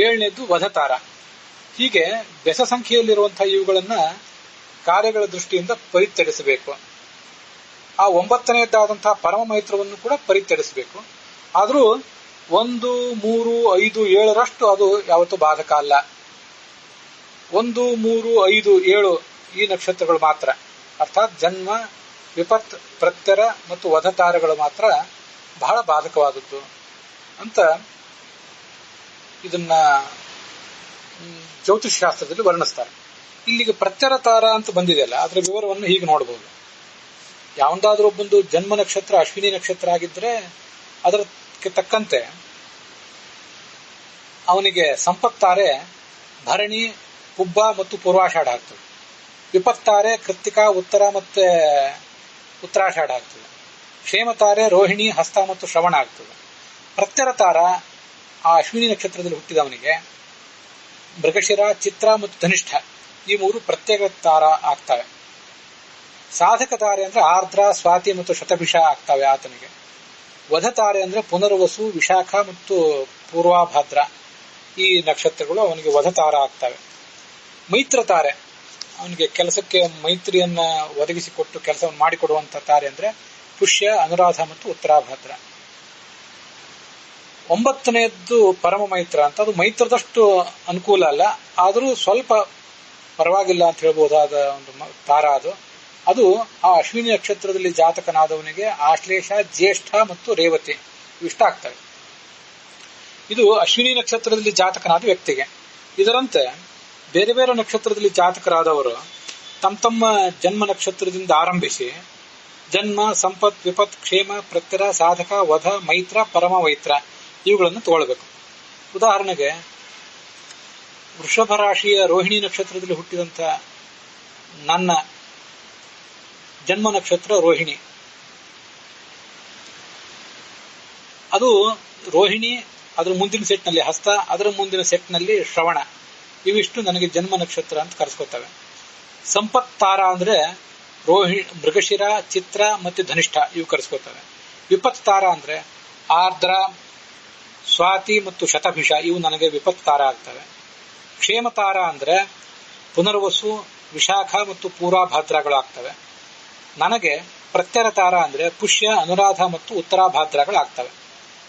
7ನೇದ್ದು ವಧತಾರ. ಹೀಗೆ ಬೆಸ ಸಂಖ್ಯೆಯಲ್ಲಿರುವಂತಹ ಇವುಗಳನ್ನ ಕಾರ್ಯಗಳ ದೃಷ್ಟಿಯಿಂದ ಪರಿತ್ಯಜಿಸಬೇಕು. ಆ 9ನೇದಾದಂತಹ ಪರಮ ಮೈತ್ರವನ್ನು ಕೂಡ ಪರಿತ್ಯಜಿಸಬೇಕು. ಆದರೂ 1, 3, 5, 7ರಷ್ಟು ಅದು ಯಾವತ್ತೂ ಬಾಧಕ ಅಲ್ಲ. 1, 3, 5, 7 ಈ ನಕ್ಷತ್ರಗಳು ಮಾತ್ರ, ಅರ್ಥಾತ್ ಜನ್ಮ, ವಿಪತ್, ಪ್ರತ್ಯರ ಮತ್ತು ವಧತಾರಗಳು ಮಾತ್ರ ಬಹಳ ಬಾಧಕವಾದದ್ದು ಅಂತ ಇದನ್ನ ಜ್ಯೋತಿಷ್ ಶಾಸ್ತ್ರದಲ್ಲಿ ವರ್ಣಿಸ್ತಾರೆ. ಇಲ್ಲಿಗೆ ಪ್ರತ್ಯರತಾರ ಅಂತ ಬಂದಿದೆಯಲ್ಲ, ಅದರ ವಿವರವನ್ನು ಹೀಗೆ ನೋಡಬಹುದು. ಯಾವಂದಾದ್ರೂ ಒಬ್ಬೊಂದು ಜನ್ಮ ನಕ್ಷತ್ರ ಅಶ್ವಿನಿ ನಕ್ಷತ್ರ ಆಗಿದ್ರೆ ಅದಕ್ಕೆ ತಕ್ಕಂತೆ ಅವನಿಗೆ ಸಂಪತ್ತಾರೆ ಭರಣಿ, ಪುಬ್ಬ ಮತ್ತು ಪೂರ್ವಾಷಾಢ ಆಗ್ತದೆ. ವಿಪತ್ತಾರೆ ಕೃತ್ತಿಕಾ, ಉತ್ತರ ಮತ್ತೆ ಉತ್ತರಾಷಾಢ ಆಗ್ತದೆ. ಕ್ಷೇಮತಾರೆ ರೋಹಿಣಿ, ಹಸ್ತ ಮತ್ತು ಶ್ರವಣ ಆಗ್ತದೆ. ಪ್ರತ್ಯರತಾರ ಆ ಅಶ್ವಿನಿ ನಕ್ಷತ್ರದಲ್ಲಿ ಹುಟ್ಟಿದವನಿಗೆ ಮೃಗಶಿರ, ಚಿತ್ರ ಮತ್ತು ಧನಿಷ್ಠ ಈ 3 ಪ್ರತ್ಯೇಕ ತಾರ ಆಗ್ತವೆ. ಸಾಧಕ ತಾರೆ ಅಂದ್ರೆ ಆರ್ದ್ರ, ಸ್ವಾತಿ ಮತ್ತು ಶತಭಿಷ ಆಗ್ತವೆ ಆತನಿಗೆ. ವಧತಾರೆ ಅಂದ್ರೆ ಪುನರ್ವಸು, ವಿಶಾಖ ಮತ್ತು ಪೂರ್ವಭಾದ್ರ ಈ ನಕ್ಷತ್ರಗಳು ಅವನಿಗೆ ವಧತಾರ ಆಗ್ತವೆ. ಮೈತ್ರ ತಾರೆ, ಅವನಿಗೆ ಕೆಲಸಕ್ಕೆ ಮೈತ್ರಿಯನ್ನ ಒದಗಿಸಿಕೊಟ್ಟು ಕೆಲಸವನ್ನು ಮಾಡಿಕೊಡುವಂತ ತಾರೆ ಅಂದ್ರೆ ಪುಷ್ಯ, ಅನುರಾಧ ಮತ್ತು ಉತ್ತರಾಭಾದ್ರ. 9ನೇದ್ದು ಪರಮ ಮೈತ್ರ ಅಂತ. ಅದು ಮೈತ್ರದಷ್ಟು ಅನುಕೂಲ ಅಲ್ಲ, ಆದರೂ ಸ್ವಲ್ಪ ಪರವಾಗಿಲ್ಲ ಅಂತ ಹೇಳ್ಬಹುದಾದ ಒಂದು ತಾರ ಅದು. ಅದು ಆ ಅಶ್ವಿನಿ ನಕ್ಷತ್ರದಲ್ಲಿ ಜಾತಕನಾದವನಿಗೆ ಆಶ್ಲೇಷ, ಜ್ಯೇಷ್ಠ ಮತ್ತು ರೇವತಿ ಇಷ್ಟ ಆಗ್ತವೆ. ಇದು ಅಶ್ವಿನಿ ನಕ್ಷತ್ರದಲ್ಲಿ ಜಾತಕನಾದ ವ್ಯಕ್ತಿಗೆ. ಇದರಂತೆ ಬೇರೆ ಬೇರೆ ನಕ್ಷತ್ರದಲ್ಲಿ ಜಾತಕರಾದವರು ತಮ್ಮ ಜನ್ಮ ನಕ್ಷತ್ರದಿಂದ ಆರಂಭಿಸಿ ಜನ್ಮ, ಸಂಪತ್, ವಿಪತ್, ಕ್ಷೇಮ, ಪ್ರತ್ಯರ, ಸಾಧಕ, ವಧ, ಮೈತ್ರ, ಪರಮ ಮೈತ್ರ ಇವುಗಳನ್ನು ತಗೊಳ್ಬೇಕು. ಉದಾಹರಣೆಗೆ ವೃಷಭ ರಾಶಿಯ ರೋಹಿಣಿ ನಕ್ಷತ್ರದಲ್ಲಿ ಹುಟ್ಟಿದಂತ ನನ್ನ ಜನ್ಮ ನಕ್ಷತ್ರ ರೋಹಿಣಿ. ಅದು ರೋಹಿಣಿ, ಅದರ ಮುಂದಿನ ಸೆಟ್ನಲ್ಲಿ ಹಸ್ತ, ಅದರ ಮುಂದಿನ ಸೆಟ್ನಲ್ಲಿ ಶ್ರವಣ. ಇವಿಷ್ಟು ನನಗೆ ಜನ್ಮ ನಕ್ಷತ್ರ ಅಂತ ಕರೆಸ್ಕೊತವೆ. ಸಂಪತ್ ತಾರ ಅಂದ್ರೆ ಮೃಗಶಿರ, ಚಿತ್ರ ಮತ್ತು ಧನಿಷ್ಠ ಇವು ಕರೆಸ್ಕೊತವೆ. ವಿಪತ್ ತಾರ ಅಂದ್ರೆ ಆರ್ದ್ರ, ಸ್ವಾತಿ ಮತ್ತು ಶತಭಿಷ ಇವು ನನಗೆ ವಿಪತ್ ತಾರ ಆಗ್ತವೆ. ಕ್ಷೇಮ ತಾರ ಅಂದ್ರೆ ಪುನರ್ವಸು, ವಿಶಾಖ ಮತ್ತು ಪೂರ್ವಾಭಾದ್ರಗಳು ಆಗ್ತವೆ. ನನಗೆ ಪ್ರತ್ಯರ ತಾರ ಅಂದ್ರೆ ಪುಷ್ಯ, ಅನುರಾಧ ಮತ್ತು ಉತ್ತರಾಭಾದ್ರಗಳು ಆಗ್ತವೆ.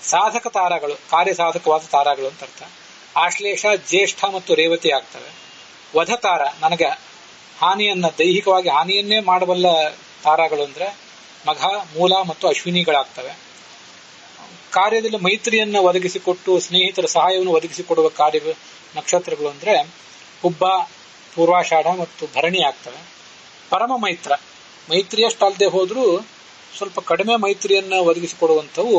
ಸಾಧಕ ತಾರಗಳು ಕಾರ್ಯಸಾಧಕವಾದ ತಾರಗಳು ಅಂತ ಅರ್ಥ. ಆಶ್ಲೇಷ, ಜ್ಯೇಷ್ಠ ಮತ್ತು ರೇವತಿ ಆಗ್ತವೆ. ವಧ ತಾರ ನನಗೆ ದೈಹಿಕವಾಗಿ ಹಾನಿಯನ್ನೇ ಮಾಡಬಲ್ಲ ತಾರಗಳು ಅಂದ್ರೆ ಮಘ, ಮೂಲ ಮತ್ತು ಅಶ್ವಿನಿಗಳಾಗ್ತವೆ. ಕಾರ್ಯದಲ್ಲಿ ಮೈತ್ರಿಯನ್ನ ಒದಗಿಸಿಕೊಟ್ಟು ಸ್ನೇಹಿತರ ಸಹಾಯವನ್ನು ಒದಗಿಸಿಕೊಡುವ ಕಾರ್ಯ ನಕ್ಷತ್ರಗಳು ಅಂದ್ರೆ ಹುಬ್ಬ, ಪೂರ್ವಾಷಾಢ ಮತ್ತು ಭರಣಿ ಆಗ್ತವೆ. ಪರಮ ಮೈತ್ರ, ಮೈತ್ರಿಯಷ್ಟಲ್ಲದೆ ಹೋದ್ರೂ ಸ್ವಲ್ಪ ಕಡಿಮೆ ಮೈತ್ರಿಯನ್ನ ಒದಗಿಸಿಕೊಡುವಂಥವು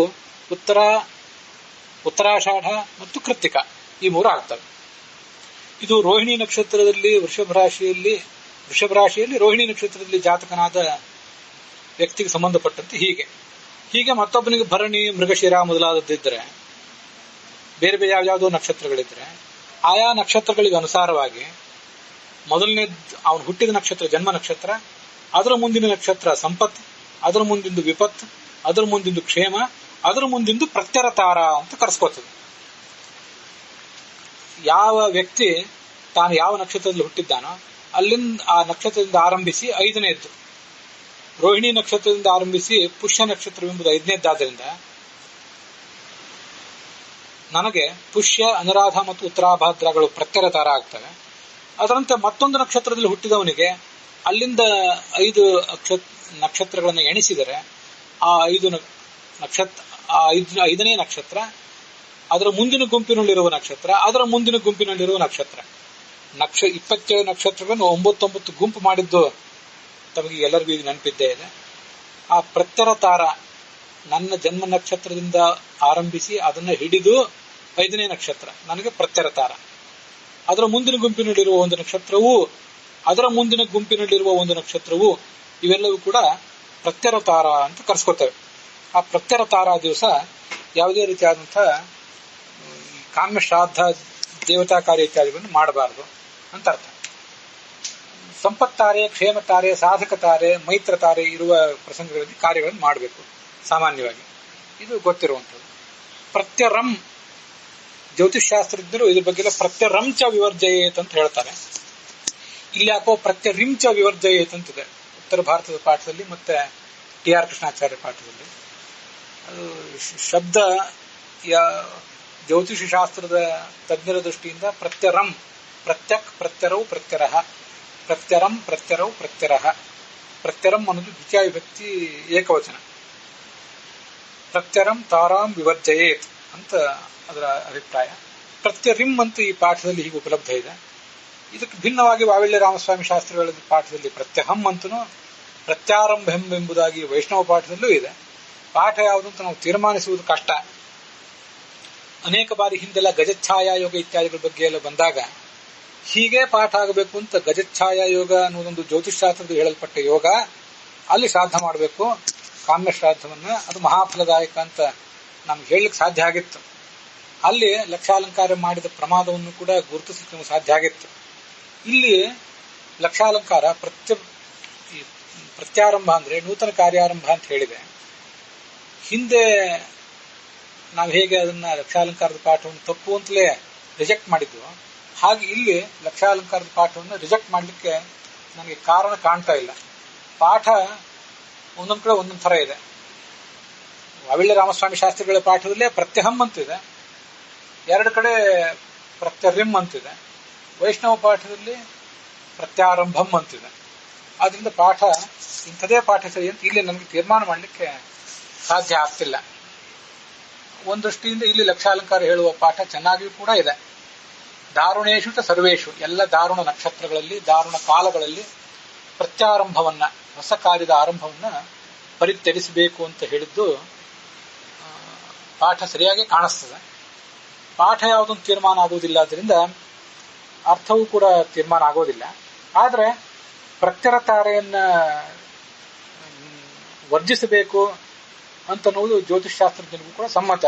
ಉತ್ತರಾಷಾಢ ಮತ್ತು ಕೃತ್ತಿಕ ಈ ಮೂರು ಆಗ್ತವೆ. ಇದು ರೋಹಿಣಿ ನಕ್ಷತ್ರದಲ್ಲಿ ವೃಷಭ ರಾಶಿಯಲ್ಲಿ ರೋಹಿಣಿ ನಕ್ಷತ್ರದಲ್ಲಿ ಜಾತಕನಾದ ವ್ಯಕ್ತಿಗೆ ಸಂಬಂಧಪಟ್ಟಂತೆ ಹೀಗೆ ಮತ್ತೊಬ್ಬನಿಗೆ ಭರಣಿ, ಮೃಗಶಿರ ಮೊದಲಾದದ್ದಿದ್ರೆ, ಬೇರೆ ಬೇರೆ ಯಾವ್ಯಾವುದೋ ನಕ್ಷತ್ರಗಳಿದ್ರೆ ಆಯಾ ನಕ್ಷತ್ರಗಳಿಗೆ ಅನುಸಾರವಾಗಿ ಮೊದಲನೇ ಅವನು ಹುಟ್ಟಿದ ನಕ್ಷತ್ರ ಜನ್ಮ ನಕ್ಷತ್ರ, ಅದರ ಮುಂದಿನ ನಕ್ಷತ್ರ ಸಂಪತ್, ಅದರ ಮುಂದಿಂದು ವಿಪತ್, ಅದರ ಮುಂದಿಂದು ಕ್ಷೇಮ, ಅದರ ಮುಂದಿಂದು ಪ್ರತ್ಯರ ತಾರ ಅಂತ ಕರೆಸ್ಕೋತದೆ. ಯಾವ ವ್ಯಕ್ತಿ ತಾನು ಯಾವ ನಕ್ಷತ್ರದಲ್ಲಿ ಹುಟ್ಟಿದ್ದಾನೋ ಅಲ್ಲಿಂದ ಆ ನಕ್ಷತ್ರದಿಂದ ಆರಂಭಿಸಿ 5ನೇದ್ದು, ರೋಹಿಣಿ ನಕ್ಷತ್ರದಿಂದ ಆರಂಭಿಸಿ ಪುಷ್ಯ ನಕ್ಷತ್ರವೆಂಬುದು 5ನೇದ್ದಾದ್ರಿಂದ ನನಗೆ ಪುಷ್ಯ, ಅನುರಾಧ ಮತ್ತು ಉತ್ತರಾಭಾದ್ರಗಳು ಪ್ರತ್ಯರ ತಾರ ಆಗ್ತವೆ. ಅದರಂತೆ ಮತ್ತೊಂದು ನಕ್ಷತ್ರದಲ್ಲಿ ಹುಟ್ಟಿದವನಿಗೆ ಅಲ್ಲಿಂದ 5 ನಕ್ಷತ್ರಗಳನ್ನು ಎಣಿಸಿದರೆ ಆ 5ನೇ ನಕ್ಷತ್ರ, ಅದರ ಮುಂದಿನ ಗುಂಪಿನಲ್ಲಿರುವ ನಕ್ಷತ್ರ, ಅದರ ಮುಂದಿನ ಗುಂಪಿನಲ್ಲಿರುವ ನಕ್ಷತ್ರ 27 ನಕ್ಷತ್ರಗಳನ್ನು 9 ಗುಂಪು ಮಾಡಿದ್ದು ತಮಗೆ ಎಲ್ಲರಿಗೂ ಇದು ನೆನಪಿದ್ದೇ ಇದೆ. ಆ ಪ್ರತ್ಯರ ತಾರ ನನ್ನ ಜನ್ಮ ನಕ್ಷತ್ರದಿಂದ ಆರಂಭಿಸಿ ಅದನ್ನು ಹಿಡಿದು 5ನೇ ನಕ್ಷತ್ರ ನನಗೆ ಪ್ರತ್ಯರ ತಾರ. ಅದರ ಮುಂದಿನ ಗುಂಪಿನಲ್ಲಿರುವ ಒಂದು ನಕ್ಷತ್ರವೂ ಅದರ ಮುಂದಿನ ಗುಂಪಿನಲ್ಲಿರುವ ಒಂದು ನಕ್ಷತ್ರವೂ ಇವೆಲ್ಲವೂ ಕೂಡ ಪ್ರತ್ಯರ ತಾರ ಅಂತ ಕರೆಸ್ಕೊತೇವೆ. ಆ ಪ್ರತ್ಯರ ತಾರ ದಿವಸ ಯಾವುದೇ ರೀತಿಯಾದಂತಹ ಕಾಮ್ಯ ಶ್ರಾದ್ದ, ದೇವತಾ ಕಾರ್ಯ ಇತ್ಯಾದಿಗಳನ್ನು ಮಾಡಬಾರದು ಅಂತ ಅರ್ಥ. ಸಂಪತ್ತಾರೆ, ಕ್ಷೇಮ ತಾರೆ, ಸಾಧಕ ತಾರೆ, ಮೈತ್ರ ತಾರೆ ಇರುವ ಪ್ರಸಂಗಗಳಲ್ಲಿ ಕಾರ್ಯಗಳನ್ನು ಮಾಡಬೇಕು ಸಾಮಾನ್ಯವಾಗಿ. ಇದು ಗೊತ್ತಿರುವಂಥದ್ದು. ಪ್ರತ್ಯರಂ ಜ್ಯೋತಿಷ್ಶಾಸ್ತ್ರಜ್ಞರು ಇದ್ರ ಬಗ್ಗೆ ಪ್ರತ್ಯರಂಚ ವಿವರ್ಜಯೇತ್ ಅಂತ ಹೇಳ್ತಾರೆ. ಇಲ್ಲಿ ಯಾಕೋ ಪ್ರತ್ಯರಿಂಚ ವಿವರ್ಜಯೇತ್ ಅಂತಿದೆ ಉತ್ತರ ಭಾರತದ ಪಾಠದಲ್ಲಿ ಮತ್ತೆ TR ಕೃಷ್ಣಾಚಾರ್ಯ ಪಾಠದಲ್ಲಿ. ಅದು ಶಬ್ದ ಜ್ಯೋತಿಷ ಶಾಸ್ತ್ರದ ತಜ್ಞರ ದೃಷ್ಟಿಯಿಂದ ಪ್ರತ್ಯರಂ, ಪ್ರತ್ಯಕ್, ಪ್ರತ್ಯರವು, ಪ್ರತ್ಯರಃ, ಪ್ರತ್ಯರಂ, ಪ್ರತ್ಯರವು, ಪ್ರತ್ಯರಃ. ಪ್ರತ್ಯರಂ ಅನ್ನೋದು ದ್ವಿತೀಯ ವಿಭಕ್ತಿ ಏಕವಚನ. ಪ್ರತ್ಯರಂ ತಾರಾಂ ವಿವರ್ಜಯೇತ್ ಅಂತ ಅದರ ಅಭಿಪ್ರಾಯ. ಪ್ರತ್ಯರಿಂ ಅಂತ ಈ ಪಾಠದಲ್ಲಿ ಹೀಗೆ ಉಪಲಬ್ಧ ಇದೆ. ಇದಕ್ಕೆ ಭಿನ್ನವಾಗಿ ವಾವಿಳ್ಯ ರಾಮಸ್ವಾಮಿ ಶಾಸ್ತ್ರಿಗಳ ಪಾಠದಲ್ಲಿ ಪ್ರತ್ಯಹಂ ಅಂತನೂ ಪ್ರತ್ಯಾರಂಭಂ ಎಂಬುದಾಗಿ ವೈಷ್ಣವ ಪಾಠದಲ್ಲೂ ಇದೆ. ಪಾಠ ಯಾವುದು ಅಂತ ನಾವು ತೀರ್ಮಾನಿಸುವುದು ಕಷ್ಟ. ಅನೇಕ ಬಾರಿ ಹಿಂದೆಲ್ಲ ಗಜಚ್ಛಾಯಾ ಯೋಗ ಇತ್ಯಾದಿಗಳ ಬಗ್ಗೆ ಎಲ್ಲ ಬಂದಾಗ ಹೀಗೆ ಪಾಠ ಆಗಬೇಕು ಅಂತ ಗಜಚ್ಛಾಯಾ ಯೋಗ ಅನ್ನೋದೊಂದು ಜ್ಯೋತಿಷಾಸ್ತ್ರದ ಹೇಳಲ್ಪಟ್ಟ ಯೋಗ, ಅಲ್ಲಿ ಶ್ರಾದ್ದ ಮಾಡಬೇಕು ಕಾಮ್ಯ ಶ್ರಾದ್ದವನ್ನ, ಅದು ಮಹಾಫಲದಾಯಕ ಅಂತ ನಮ್ಗೆ ಹೇಳಲಿಕ್ಕೆ ಸಾಧ್ಯ ಆಗಿತ್ತು. ಅಲ್ಲಿ ಲಕ್ಷಾಲಂಕಾರ ಮಾಡಿದ ಪ್ರಮಾದವನ್ನು ಕೂಡ ಗುರುತಿಸಲಿಕ್ಕೆ ಸಾಧ್ಯ ಆಗಿತ್ತು. ಇಲ್ಲಿ ಲಕ್ಷಾಲಂಕಾರ ಪ್ರತ್ಯಾರಂಭ ಅಂದ್ರೆ ನೂತನ ಕಾರ್ಯಾರಂಭ ಅಂತ ಹೇಳಿದೆ. ಹಿಂದೆ ನಾವು ಹೇಗೆ ಅದನ್ನ ಲಕ್ಷಾಲಂಕಾರದ ಪಾಠವನ್ನು ತಪ್ಪು ಅಂತಲೇ ರಿಜೆಕ್ಟ್ ಮಾಡಿದ್ದು, ಹಾಗೆ ಇಲ್ಲಿ ಲಕ್ಷಾಲಂಕಾರದ ಪಾಠವನ್ನು ರಿಜೆಕ್ಟ್ ಮಾಡಲಿಕ್ಕೆ ನನಗೆ ಕಾರಣ ಕಾಣ್ತಾ ಇಲ್ಲ. ಪಾಠ ಒಂದೊಂದು ಕಡೆ ಒಂದೊಂದು ಥರ ಇದೆ. ವಾವಿಳ್ಯ ರಾಮಸ್ವಾಮಿ ಶಾಸ್ತ್ರಿಗಳ ಪಾಠದಲ್ಲೇ ಪ್ರತ್ಯಹಂ ಅಂತಿದೆ, ಎರಡು ಕಡೆ ಪ್ರತ್ಯರಿಂ ಅಂತಿದೆ, ವೈಷ್ಣವ ಪಾಠದಲ್ಲಿ ಪ್ರತ್ಯಾರಂಭಂ ಅಂತಿದೆ. ಆದ್ರಿಂದ ಪಾಠ ಇಂಥದೇ ಪಾಠ ಸರಿ ಅಂತ ಇಲ್ಲಿ ನನಗೆ ತೀರ್ಮಾನ ಮಾಡಲಿಕ್ಕೆ ಸಾಧ್ಯ ಆಗ್ತಿಲ್ಲ. ಒಂದು ದೃಷ್ಟಿಯಿಂದ ಇಲ್ಲಿ ಲಕ್ಷಾಲಂಕಾರ ಹೇಳುವ ಪಾಠ ಚೆನ್ನಾಗಿಯೂ ಕೂಡ ಇದೆ. ದಾರುಣೇಶು ಚ ಸರ್ವೇಶು, ಎಲ್ಲ ದಾರುಣ ನಕ್ಷತ್ರಗಳಲ್ಲಿ ದಾರುಣ ಕಾಲಗಳಲ್ಲಿ ಪ್ರತ್ಯಾರಂಭವನ್ನ, ಹೊಸ ಕಾರ್ಯದ ಆರಂಭವನ್ನ ಪರಿತ್ಯಜಿಸಬೇಕು ಅಂತ ಹೇಳಿದ್ದು ಪಾಠ ಸರಿಯಾಗಿ ಕಾಣಿಸ್ತದೆ. ಪಾಠ ಯಾವುದೊಂದು ತೀರ್ಮಾನ ಆಗುವುದಿಲ್ಲ, ಅದರಿಂದ ಅರ್ಥವೂ ಕೂಡ ತೀರ್ಮಾನ ಆಗೋದಿಲ್ಲ. ಆದರೆ ಪ್ರತ್ಯರತಾರೆಯನ್ನ ವರ್ಜಿಸಬೇಕು ಅಂತನ್ನುವುದು ಜ್ಯೋತಿಷ್ಶಾಸ್ತ್ರಜ್ಞನಿಗೂ ಕೂಡ ಸಮ್ಮತ.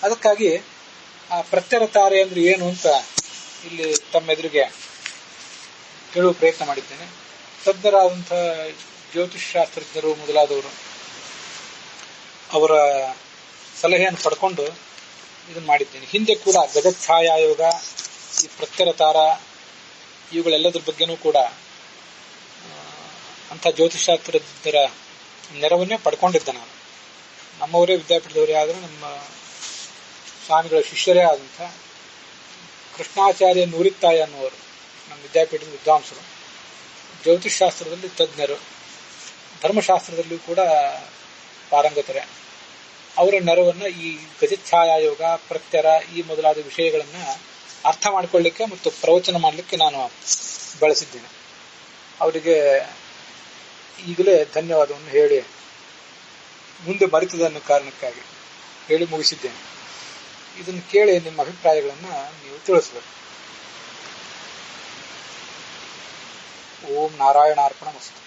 ಅದಕ್ಕಾಗಿ ಆ ಪ್ರತ್ಯರತಾರೆ ಅಂದ್ರೆ ಏನು ಅಂತ ಇಲ್ಲಿ ತಮ್ಮೆದುರಿಗೆ ಹೇಳುವ ಪ್ರಯತ್ನ ಮಾಡಿದ್ದೇನೆ. ತಜ್ಞರಾದಂತಹ ಜ್ಯೋತಿಷ್ಶಾಸ್ತ್ರಜ್ಞರು ಮೊದಲಾದವರು ಅವರ ಸಲಹೆಯನ್ನು ಪಡ್ಕೊಂಡು ಇದನ್ನು ಮಾಡಿದ್ದೇನೆ. ಹಿಂದೆ ಕೂಡ ಗಜಚ್ಛಾಯಾಯೋಗ, ಈ ಪ್ರತ್ಯರತಾರ, ಇವುಗಳೆಲ್ಲದ್ರ ಬಗ್ಗೆನೂ ಕೂಡ ಅಂಥ ಜ್ಯೋತಿಷಾಸ್ತ್ರಜ್ಞರ ನೆರವನ್ನೇ ಪಡ್ಕೊಂಡಿದ್ದೆ ನಾನು. ನಮ್ಮವರೇ ವಿದ್ಯಾಪೀಠದವರೇ ಆದರೂ ನಮ್ಮ ಸ್ವಾಮಿಗಳ ಶಿಷ್ಯರೇ ಆದಂಥ ಕೃಷ್ಣಾಚಾರ್ಯ ನೂರಿತ್ತಾಯ ಅನ್ನುವರು ನಮ್ಮ ವಿದ್ಯಾಪೀಠದ ವಿದ್ವಾಂಸರು, ಜ್ಯೋತಿಷ್ಶಾಸ್ತ್ರದಲ್ಲಿ ತಜ್ಞರು, ಧರ್ಮಶಾಸ್ತ್ರದಲ್ಲಿಯೂ ಕೂಡ ಪಾರಂಗತರೆ. ಅವರ ನೆರವನ್ನ ಈ ಗಜಚ್ಛಾಯಾಯೋಗ, ಪ್ರತ್ಯರ, ಈ ಮೊದಲಾದ ವಿಷಯಗಳನ್ನ ಅರ್ಥ ಮಾಡಿಕೊಳ್ಳಲಿಕ್ಕೆ ಮತ್ತು ಪ್ರವಚನ ಮಾಡಲಿಕ್ಕೆ ನಾನು ಬಳಸಿದ್ದೇನೆ. ಅವರಿಗೆ ಈಗಲೇ ಧನ್ಯವಾದವನ್ನು ಹೇಳಿ ಮುಂದೆ ಮರೆತದೆ ಅನ್ನೋ ಕಾರಣಕ್ಕಾಗಿ ಹೇಳಿ ಮುಗಿಸಿದ್ದೇನೆ. ಇದನ್ನು ಕೇಳಿ ನಿಮ್ಮ ಅಭಿಪ್ರಾಯಗಳನ್ನ ನೀವು ತಿಳಿಸಬೇಕು. ಓಂ ನಾರಾಯಣಾರ್ಪಣಮಸ್ತು.